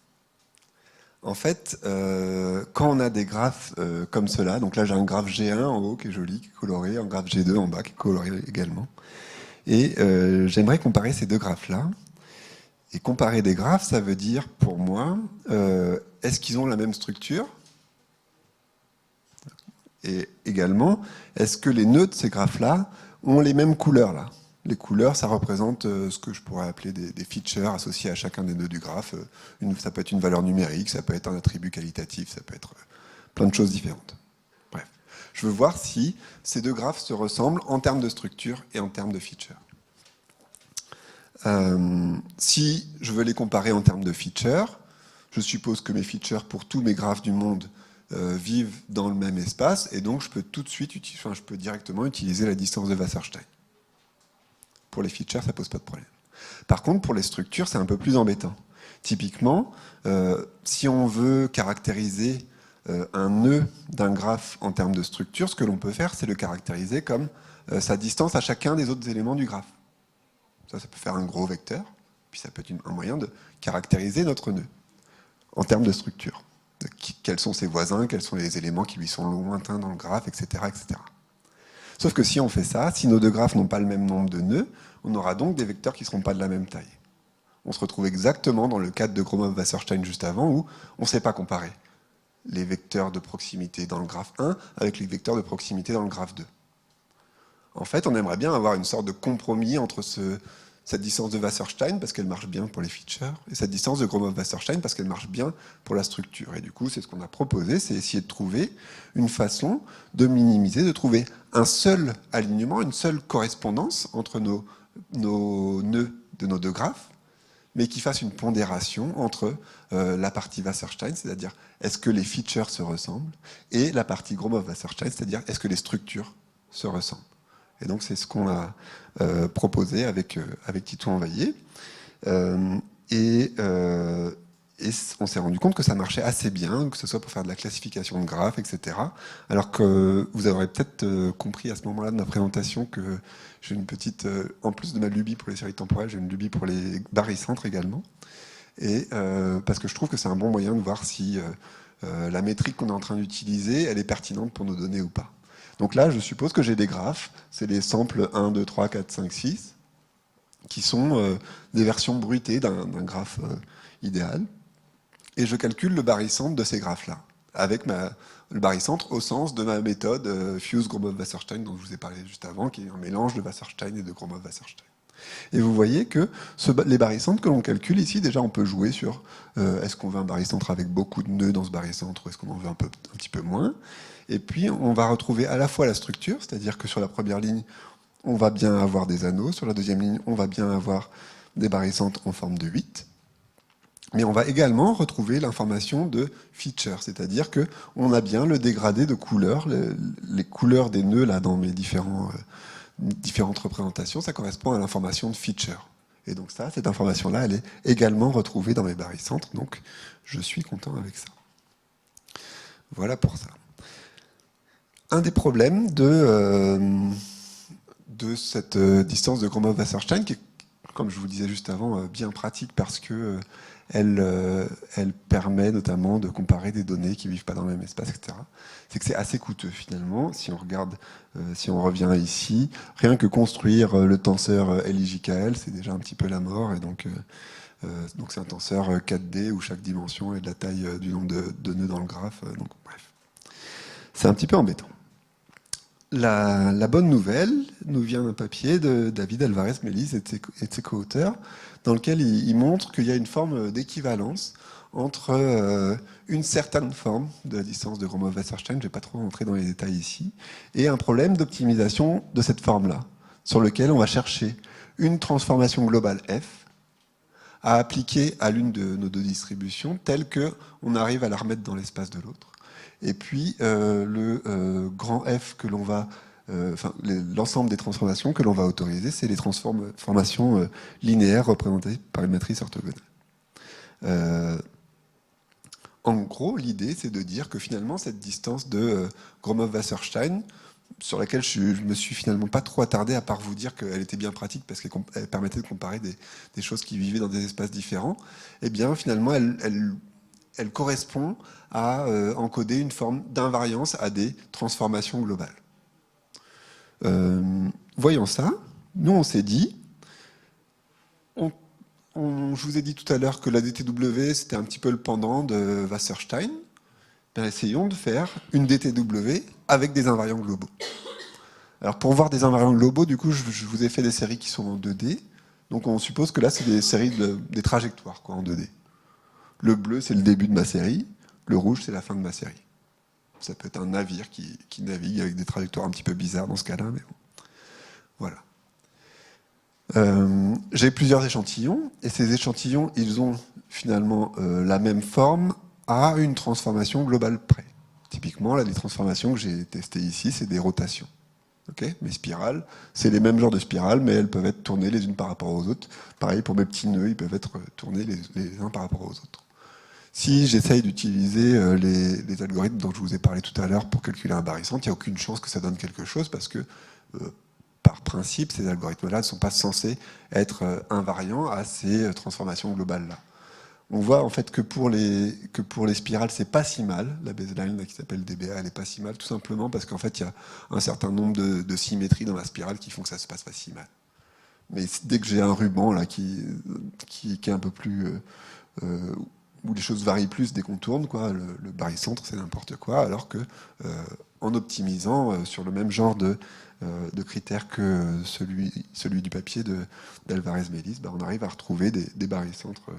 En fait, quand on a des graphes comme cela, donc là j'ai un graphe G1 en haut qui est joli, qui est coloré, un graphe G2 en bas qui est coloré également. Et j'aimerais comparer ces deux graphes-là. Et comparer des graphes, ça veut dire pour moi, est-ce qu'ils ont la même structure? Et également, est-ce que les nœuds de ces graphes-là ont les mêmes couleurs là? Les couleurs, ça représente ce que je pourrais appeler des features associées à chacun des nœuds du graphe. Ça peut être une valeur numérique, ça peut être un attribut qualitatif, ça peut être plein de choses différentes. Bref, je veux voir si ces deux graphes se ressemblent en termes de structure et en termes de features. Si je veux les comparer en termes de features, je suppose que mes features pour tous mes graphes du monde vivent dans le même espace, et donc je peux tout de suite, je peux directement utiliser la distance de Wasserstein. Pour les features, ça pose pas de problème. Par contre, pour les structures, c'est un peu plus embêtant. Typiquement, si on veut caractériser un nœud d'un graphe en termes de structure, ce que l'on peut faire, c'est le caractériser comme sa distance à chacun des autres éléments du graphe. Ça peut faire un gros vecteur, puis ça peut être un moyen de caractériser notre nœud en termes de structure. Quels sont ses voisins, quels sont les éléments qui lui sont lointains dans le graphe, etc., etc. Sauf que si on fait ça, si nos deux graphes n'ont pas le même nombre de nœuds, on aura donc des vecteurs qui ne seront pas de la même taille. On se retrouve exactement dans le cadre de Gromov-Wasserstein juste avant, où on ne sait pas comparer les vecteurs de proximité dans le graphe 1 avec les vecteurs de proximité dans le graphe 2. En fait, on aimerait bien avoir une sorte de compromis entre cette distance de Wasserstein, parce qu'elle marche bien pour les features, et cette distance de Gromov-Wasserstein, parce qu'elle marche bien pour la structure. Et du coup, c'est ce qu'on a proposé, c'est essayer de trouver une façon de minimiser, de trouver un seul alignement, une seule correspondance entre nos nœuds de nos deux graphes, mais qui fasse une pondération entre la partie Wasserstein, c'est-à-dire est-ce que les features se ressemblent, et la partie Gromov-Wasserstein, c'est-à-dire est-ce que les structures se ressemblent. Et donc c'est ce qu'on a proposé avec Tito Envaillé. Et on s'est rendu compte que ça marchait assez bien, que ce soit pour faire de la classification de graphes, etc. Alors que vous aurez peut-être compris à ce moment-là de ma présentation que j'ai une petite, en plus de ma lubie pour les séries temporelles, j'ai une lubie pour les barycentres également. Et parce que je trouve que c'est un bon moyen de voir si la métrique qu'on est en train d'utiliser, elle est pertinente pour nos données ou pas. Donc là, je suppose que j'ai des graphes, c'est les samples 1, 2, 3, 4, 5, 6, qui sont des versions bruitées d'un graphe idéal. Et je calcule le barycentre de ces graphes-là, avec le barycentre au sens de ma méthode Fuse-Gromov-Wasserstein, dont je vous ai parlé juste avant, qui est un mélange de Wasserstein et de Gromov-Wasserstein. Et vous voyez que les barycentres que l'on calcule ici, déjà on peut jouer sur est-ce qu'on veut un barycentre avec beaucoup de nœuds dans ce barycentre ou est-ce qu'on en veut un petit peu moins. Et puis on va retrouver à la fois la structure, c'est-à-dire que sur la première ligne, on va bien avoir des anneaux, sur la deuxième ligne, on va bien avoir des barycentres en forme de 8. Mais on va également retrouver l'information de feature, c'est-à-dire qu'on a bien le dégradé de couleurs, les couleurs des nœuds là dans mes différentes représentations, ça correspond à l'information de feature. Et donc cette information-là, elle est également retrouvée dans mes barycentres, donc je suis content avec ça. Voilà pour ça. Un des problèmes de cette distance de Gromov-Wasserstein, qui est, comme je vous le disais juste avant, bien pratique parce que elle permet notamment de comparer des données qui ne vivent pas dans le même espace, etc. C'est que c'est assez coûteux finalement. Si on regarde, si on revient ici, rien que construire le tenseur LIJKL, c'est déjà un petit peu la mort. Et donc c'est un tenseur 4D où chaque dimension est de la taille du nombre de nœuds dans le graphe. Donc bref, c'est un petit peu embêtant. La bonne nouvelle nous vient d'un papier de David Alvarez-Méliz et de ses co-auteurs, dans lequel il montre qu'il y a une forme d'équivalence entre une certaine forme de la distance de Gromov-Wasserstein, je ne vais pas trop rentrer dans les détails ici, et un problème d'optimisation de cette forme-là, sur lequel on va chercher une transformation globale F à appliquer à l'une de nos deux distributions, telle qu'on arrive à la remettre dans l'espace de l'autre. Et puis le grand F que l'on va, l'ensemble des transformations que l'on va autoriser, c'est les transformations linéaires représentées par une matrice orthogonale. En gros, l'idée, c'est de dire que finalement, cette distance de Gromov-Wasserstein, sur laquelle je me suis finalement pas trop attardé, à part vous dire qu'elle était bien pratique parce qu'elle permettait de comparer des choses qui vivaient dans des espaces différents, eh bien, finalement, elle correspond à encoder une forme d'invariance à des transformations globales. Voyons ça, nous on s'est dit, je vous ai dit tout à l'heure que la DTW c'était un petit peu le pendant de Wasserstein. Ben, essayons de faire une DTW avec des invariants globaux. Alors pour voir des invariants globaux, du coup je vous ai fait des séries qui sont en 2D. Donc on suppose que là c'est des séries des trajectoires quoi, en 2D. Le bleu c'est le début de ma série. Le rouge, c'est la fin de ma série. Ça peut être un navire qui navigue avec des trajectoires un petit peu bizarres dans ce cas-là, mais bon. Voilà. J'ai plusieurs échantillons, et ces échantillons, ils ont finalement la même forme à une transformation globale près. Typiquement, là, les transformations que j'ai testées ici, c'est des rotations. Okay, mes spirales, c'est les mêmes genres de spirales, mais elles peuvent être tournées les unes par rapport aux autres. Pareil, pour mes petits nœuds, ils peuvent être tournés les uns par rapport aux autres. Si j'essaye d'utiliser les algorithmes dont je vous ai parlé tout à l'heure pour calculer un barycentre, il n'y a aucune chance que ça donne quelque chose parce que, par principe, ces algorithmes-là ne sont pas censés être invariants à ces transformations globales-là. On voit en fait que pour les spirales, c'est pas si mal. La baseline là, qui s'appelle DBA, elle est pas si mal, tout simplement parce qu'en fait, il y a un certain nombre de symétries dans la spirale qui font que ça se passe pas si mal. Mais dès que j'ai un ruban là qui est un peu plus où les choses varient plus dès qu'on tourne, quoi. Le barycentre, c'est n'importe quoi, alors que en optimisant sur le même genre de critères que celui du papier d'Alvarez-Méliz, on arrive à retrouver des barycentres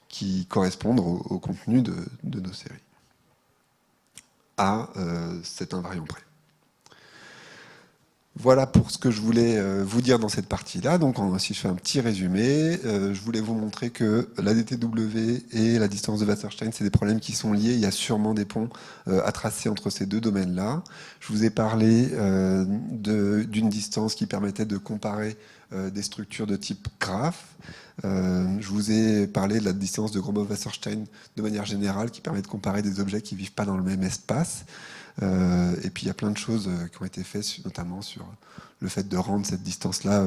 qui correspondent au contenu de nos séries, à cet invariant près. Voilà pour ce que je voulais vous dire dans cette partie-là. Donc, si je fais un petit résumé, je voulais vous montrer que la DTW et la distance de Wasserstein, c'est des problèmes qui sont liés. Il y a sûrement des ponts à tracer entre ces deux domaines-là. Je vous ai parlé d'une distance qui permettait de comparer des structures de type graphe. Je vous ai parlé de la distance de Gromov-Wasserstein de manière générale qui permet de comparer des objets qui ne vivent pas dans le même espace. Et puis il y a plein de choses qui ont été faites, notamment sur le fait de rendre cette distance-là,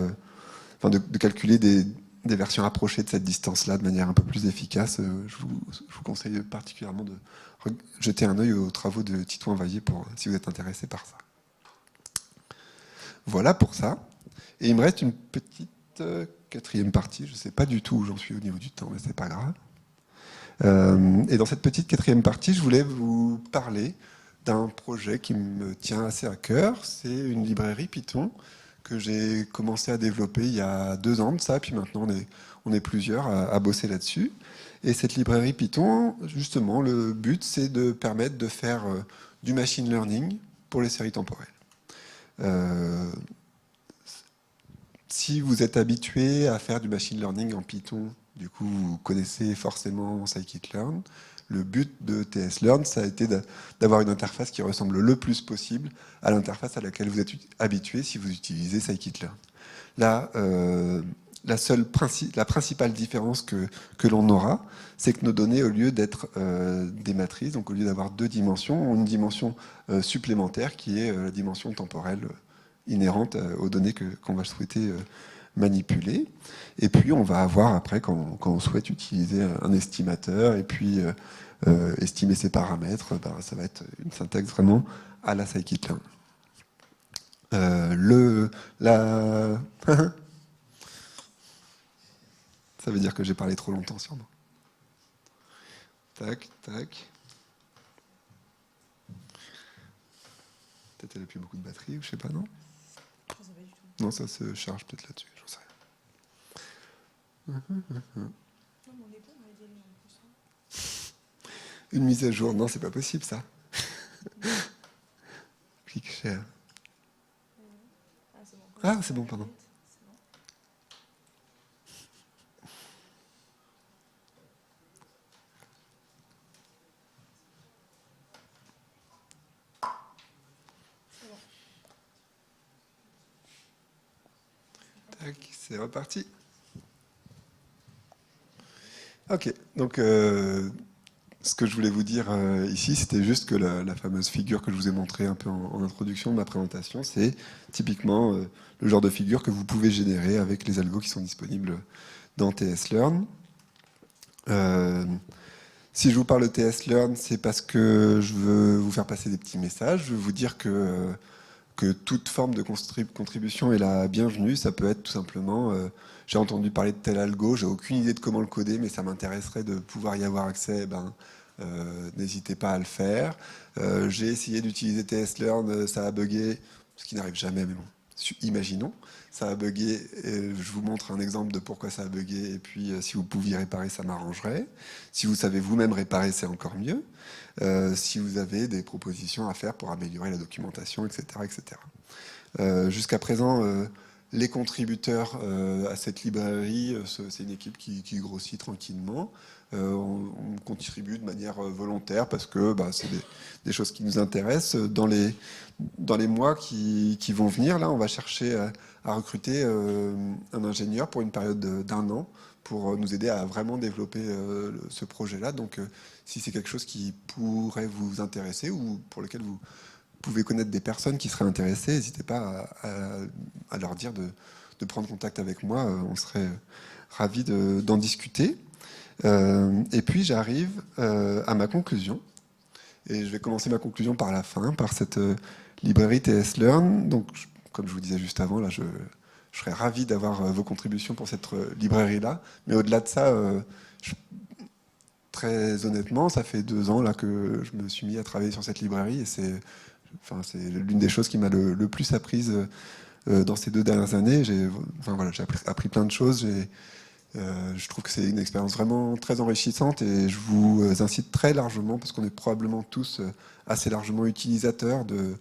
enfin de calculer des versions approchées de cette distance-là de manière un peu plus efficace. Je vous conseille particulièrement de jeter un œil aux travaux de Titouan Vaillé si vous êtes intéressé par ça. Voilà pour ça. Et il me reste une petite quatrième partie. Je ne sais pas du tout où j'en suis au niveau du temps, mais c'est pas grave. Et dans cette petite quatrième partie, je voulais vous parler d'un projet qui me tient assez à cœur. C'est une librairie Python que j'ai commencé à développer il y a 2 ans de ça, puis maintenant on est plusieurs à bosser là-dessus. Et cette librairie Python, justement, le but, c'est de permettre de faire du machine learning pour les séries temporelles. Si vous êtes habitué à faire du machine learning en Python, du coup, vous connaissez forcément scikit-learn. Le but de TS-Learn, ça a été d'avoir une interface qui ressemble le plus possible à l'interface à laquelle vous êtes habitué si vous utilisez scikit-learn. Là, la principale différence que l'on aura, c'est que nos données, au lieu d'être des matrices, donc au lieu d'avoir 2 dimensions, ont une dimension supplémentaire qui est la dimension temporelle inhérente aux données qu'on va souhaiter manipuler. Et puis on va avoir après, quand on souhaite utiliser un estimateur et puis estimer ses paramètres, ça va être une syntaxe vraiment à la scikit-learn. Ça veut dire que j'ai parlé trop longtemps sûrement. Tac, tac. Peut-être elle n'a plus beaucoup de batterie, ou je sais pas, non? Non, ça se charge peut-être là-dessus, j'en sais rien. Une mise à jour, non, c'est pas possible ça. Clique share. Ah, c'est bon, pardon. Tac, c'est reparti. Ok, donc ce que je voulais vous dire ici, c'était juste que la fameuse figure que je vous ai montrée un peu en introduction de ma présentation, c'est typiquement le genre de figure que vous pouvez générer avec les algos qui sont disponibles dans TS-Learn. Si je vous parle de TS-Learn, c'est parce que je veux vous faire passer des petits messages. Je veux vous dire que toute forme de contribution est la bienvenue. Ça peut être tout simplement, j'ai entendu parler de tel algo, j'ai aucune idée de comment le coder, mais ça m'intéresserait de pouvoir y avoir accès. N'hésitez pas à le faire. J'ai essayé d'utiliser TS-Learn, ça a bugué, ce qui n'arrive jamais, mais bon, imaginons. Ça a bugué, je vous montre un exemple de pourquoi ça a bugué, et puis si vous pouviez réparer, ça m'arrangerait. Si vous savez vous-même réparer, c'est encore mieux. Si vous avez des propositions à faire pour améliorer la documentation, etc. etc. Jusqu'à présent, les contributeurs à cette librairie, c'est une équipe qui grossit tranquillement. On contribue de manière volontaire parce que c'est des choses qui nous intéressent. Dans les mois qui vont venir, là, on va chercher à recruter un ingénieur pour une période d'1 an pour nous aider à vraiment développer ce projet-là. Donc, si c'est quelque chose qui pourrait vous intéresser ou pour lequel vous pouvez connaître des personnes qui seraient intéressées, n'hésitez pas à leur dire de prendre contact avec moi. On serait ravis d'en discuter. Et puis, j'arrive à ma conclusion. Et je vais commencer ma conclusion par la fin, par cette librairie TS-Learn. Donc, comme je vous disais juste avant, là, je serais ravi d'avoir vos contributions pour cette librairie-là. Mais au-delà de ça, très honnêtement, ça fait 2 ans là, que je me suis mis à travailler sur cette librairie. Et c'est l'une des choses qui m'a le plus apprise dans ces 2 dernières années. J'ai appris plein de choses. Je trouve que c'est une expérience vraiment très enrichissante et je vous incite très largement, parce qu'on est probablement tous assez largement utilisateurs de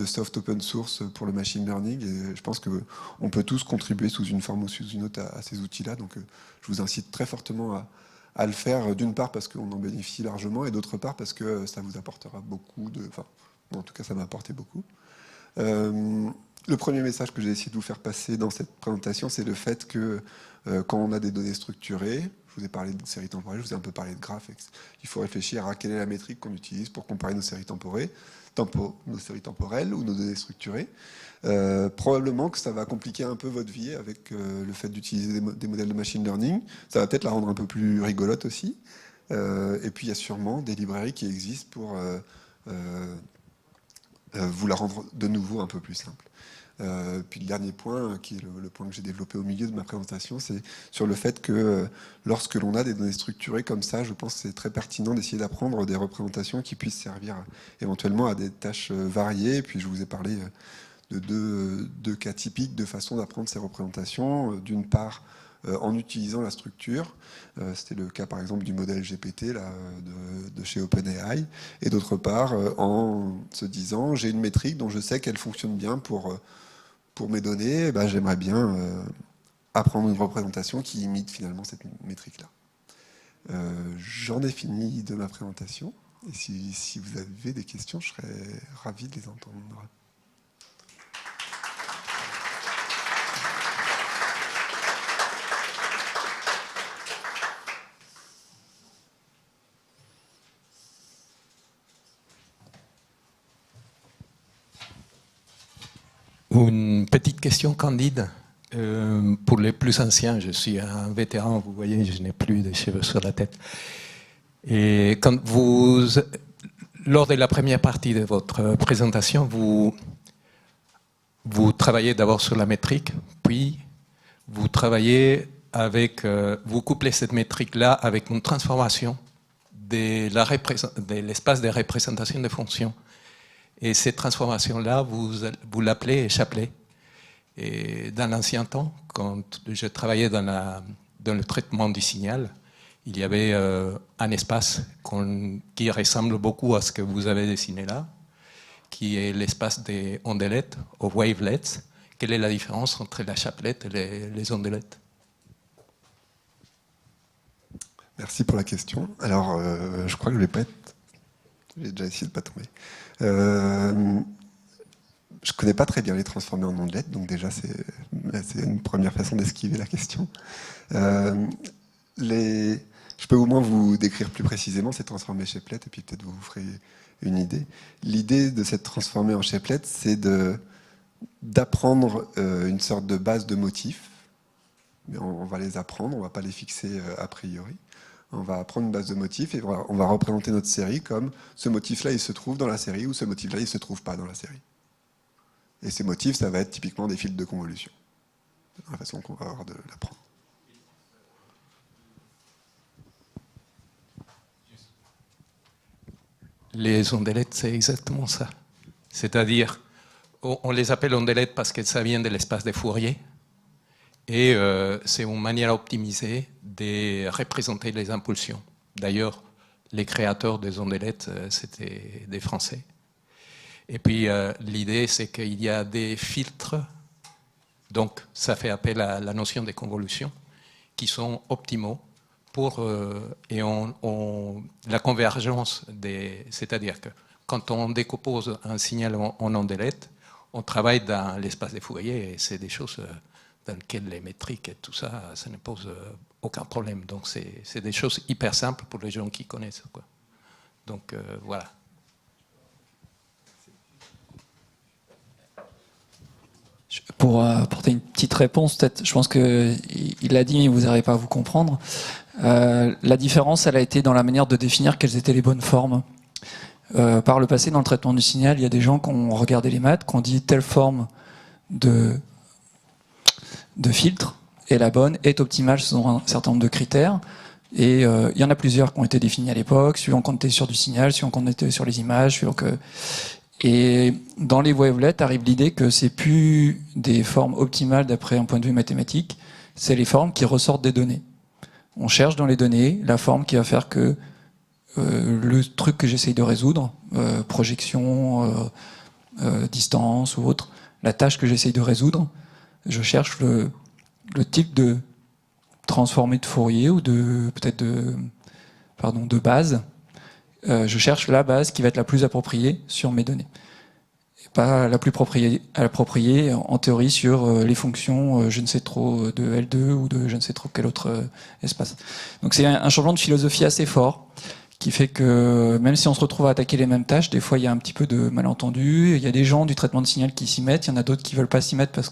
soft open source pour le machine learning, et je pense qu'on peut tous contribuer sous une forme ou sous une autre à ces outils-là. Donc je vous incite très fortement à le faire, d'une part parce qu'on en bénéficie largement, et d'autre part parce que ça vous apportera beaucoup enfin, en tout cas ça m'a apporté beaucoup. Le premier message que j'ai essayé de vous faire passer dans cette présentation, c'est le fait que quand on a des données structurées, je vous ai parlé de séries temporelles, je vous ai un peu parlé de graphes, il faut réfléchir à quelle est la métrique qu'on utilise pour comparer nos séries temporelles ou nos données structurées. Probablement que ça va compliquer un peu votre vie avec le fait d'utiliser des modèles de machine learning. Ça va peut-être la rendre un peu plus rigolote aussi. Et puis il y a sûrement des librairies qui existent pour vous la rendre de nouveau un peu plus simple. Puis le dernier point, qui est le point que j'ai développé au milieu de ma présentation, c'est sur le fait que lorsque l'on a des données structurées comme ça, je pense que c'est très pertinent d'essayer d'apprendre des représentations qui puissent servir éventuellement à des tâches variées. Et puis je vous ai parlé de deux cas typiques de façon d'apprendre ces représentations. D'une part, en utilisant la structure, c'était le cas par exemple du modèle GPT là, de chez OpenAI, et d'autre part en se disant j'ai une métrique dont je sais qu'elle fonctionne bien pour mes données, et ben, j'aimerais bien apprendre une représentation qui imite finalement cette métrique-là. J'en ai fini de ma présentation, et si vous avez des questions, je serais ravi de les entendre. Une petite question candide. Pour les plus anciens, je suis un vétéran, vous voyez, je n'ai plus de cheveux sur la tête. Et quand lors de la première partie de votre présentation, vous travaillez d'abord sur la métrique, puis vous travaillez avec, vous couplez cette métrique-là avec une transformation de l'espace de représentation de fonctions. Et cette transformation-là, vous l'appelez chapelet. Et dans l'ancien temps, quand je travaillais dans le traitement du signal, il y avait un espace qui ressemble beaucoup à ce que vous avez dessiné là, qui est l'espace des ondelettes, aux wavelets. Quelle est la différence entre la chapelette et les ondelettes? Merci pour la question. Alors, je crois que je vais pas être... J'ai déjà essayé de ne pas tomber. Je connais pas très bien les transformer en ondelettes, donc déjà c'est une première façon d'esquiver la question. Je peux au moins vous décrire plus précisément ces transformés chapelets, et puis peut-être vous ferez une idée. L'idée de cette transformée en chapelets, c'est d'apprendre une sorte de base de motifs. Mais on va les apprendre, on ne va pas les fixer a priori. On va apprendre une base de motifs et on va représenter notre série comme ce motif-là, il se trouve dans la série, ou ce motif-là, il ne se trouve pas dans la série. Et ces motifs, ça va être typiquement des fils de convolution. C'est la façon qu'on va avoir de l'apprendre. Les ondelettes, c'est exactement ça. C'est-à-dire, on les appelle ondelettes parce que ça vient de l'espace de Fourier. Et c'est une manière optimisée de représenter les impulsions. D'ailleurs, les créateurs des ondelettes, c'était des Français. Et puis, l'idée, c'est qu'il y a des filtres, donc ça fait appel à la notion de convolution, qui sont optimaux pour la convergence c'est-à-dire que quand on décompose un signal en ondelettes, on travaille dans l'espace de Fourier, et c'est des choses dans lesquelles les métriques et tout ça, ça ne pose aucun problème. Donc c'est des choses hyper simples pour les gens qui connaissent, quoi. Donc voilà. Pour apporter une petite réponse, peut-être, je pense qu'il l'a dit, mais vous n'arrivez pas à vous comprendre. La différence, elle a été dans la manière de définir quelles étaient les bonnes formes. Par le passé, dans le traitement du signal, il y a des gens qui ont regardé les maths, qui ont dit telle forme de filtre est la bonne, est optimale selon un certain nombre de critères. Et il y en a plusieurs qui ont été définis à l'époque, suivant qu'on était sur du signal, suivant qu'on était sur les images, suivant que... Et dans les wavelets arrive l'idée que c'est plus des formes optimales d'après un point de vue mathématique, c'est les formes qui ressortent des données. On cherche dans les données la forme qui va faire que le truc que j'essaye de résoudre, projection, distance ou autre, la tâche que j'essaye de résoudre, je cherche le type de transformé de Fourier ou peut-être de base. Je cherche la base qui va être la plus appropriée sur mes données. Et pas la plus appropriée en théorie sur les fonctions je ne sais trop de L2 ou de je ne sais trop quel autre espace. Donc c'est un changement de philosophie assez fort qui fait que même si on se retrouve à attaquer les mêmes tâches, des fois il y a un petit peu de malentendus. Il y a des gens du traitement de signal qui s'y mettent, il y en a d'autres qui veulent pas s'y mettre parce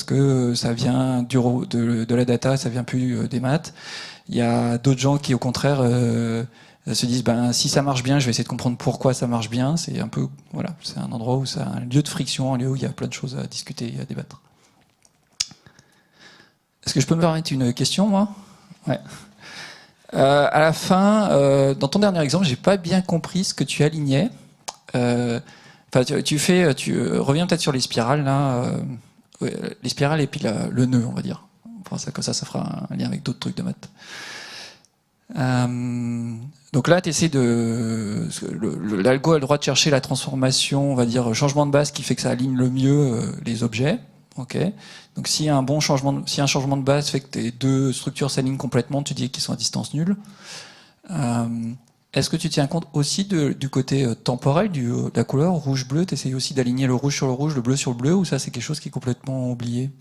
que ça vient de la data, ça vient plus des maths. Il y a d'autres gens qui au contraire se disent si ça marche bien, je vais essayer de comprendre pourquoi ça marche bien. C'est un peu c'est un endroit où c'est un lieu de friction, un lieu où il y a plein de choses à discuter et à débattre. Est-ce que je peux me permettre une question, moi? Ouais. À la fin, dans ton dernier exemple, j'ai pas bien compris ce que tu alignais. Tu reviens peut-être sur les spirales là, les spirales et puis le nœud, on va dire. Comme ça fera un lien avec d'autres trucs de maths. Donc là, tu essaies l'algo a le droit de chercher la transformation, on va dire changement de base qui fait que ça aligne le mieux les objets. Ok. Donc si un changement de base fait que tes deux structures s'alignent complètement, tu dis qu'ils sont à distance nulle. Est-ce que tu tiens compte aussi du côté temporel de la couleur rouge-bleu? Tu essayes aussi d'aligner le rouge sur le rouge, le bleu sur le bleu, ou ça c'est quelque chose qui est complètement oublié?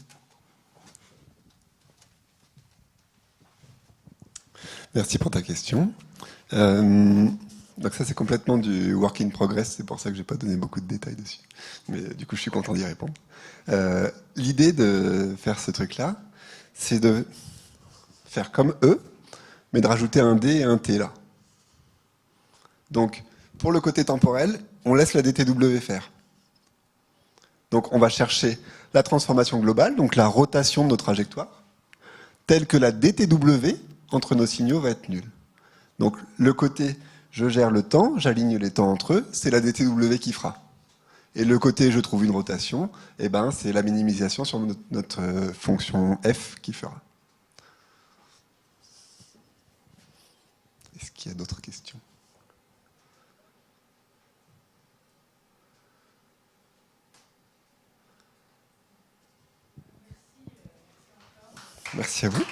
Merci pour ta question. Donc ça c'est complètement du work in progress, c'est pour ça que j'ai pas donné beaucoup de détails dessus. Mais du coup je suis content d'y répondre. L'idée de faire ce truc-là, c'est de faire comme eux, mais de rajouter un D et un T là. Donc pour le côté temporel, on laisse la DTW faire. Donc on va chercher la transformation globale, donc la rotation de nos trajectoires, telle que la DTW entre nos signaux va être nulle. Donc le côté je gère le temps, j'aligne les temps entre eux, c'est la DTW qui fera. Et le côté je trouve une rotation, c'est la minimisation sur notre fonction f qui fera. Est-ce qu'il y a d'autres questions? Merci à vous.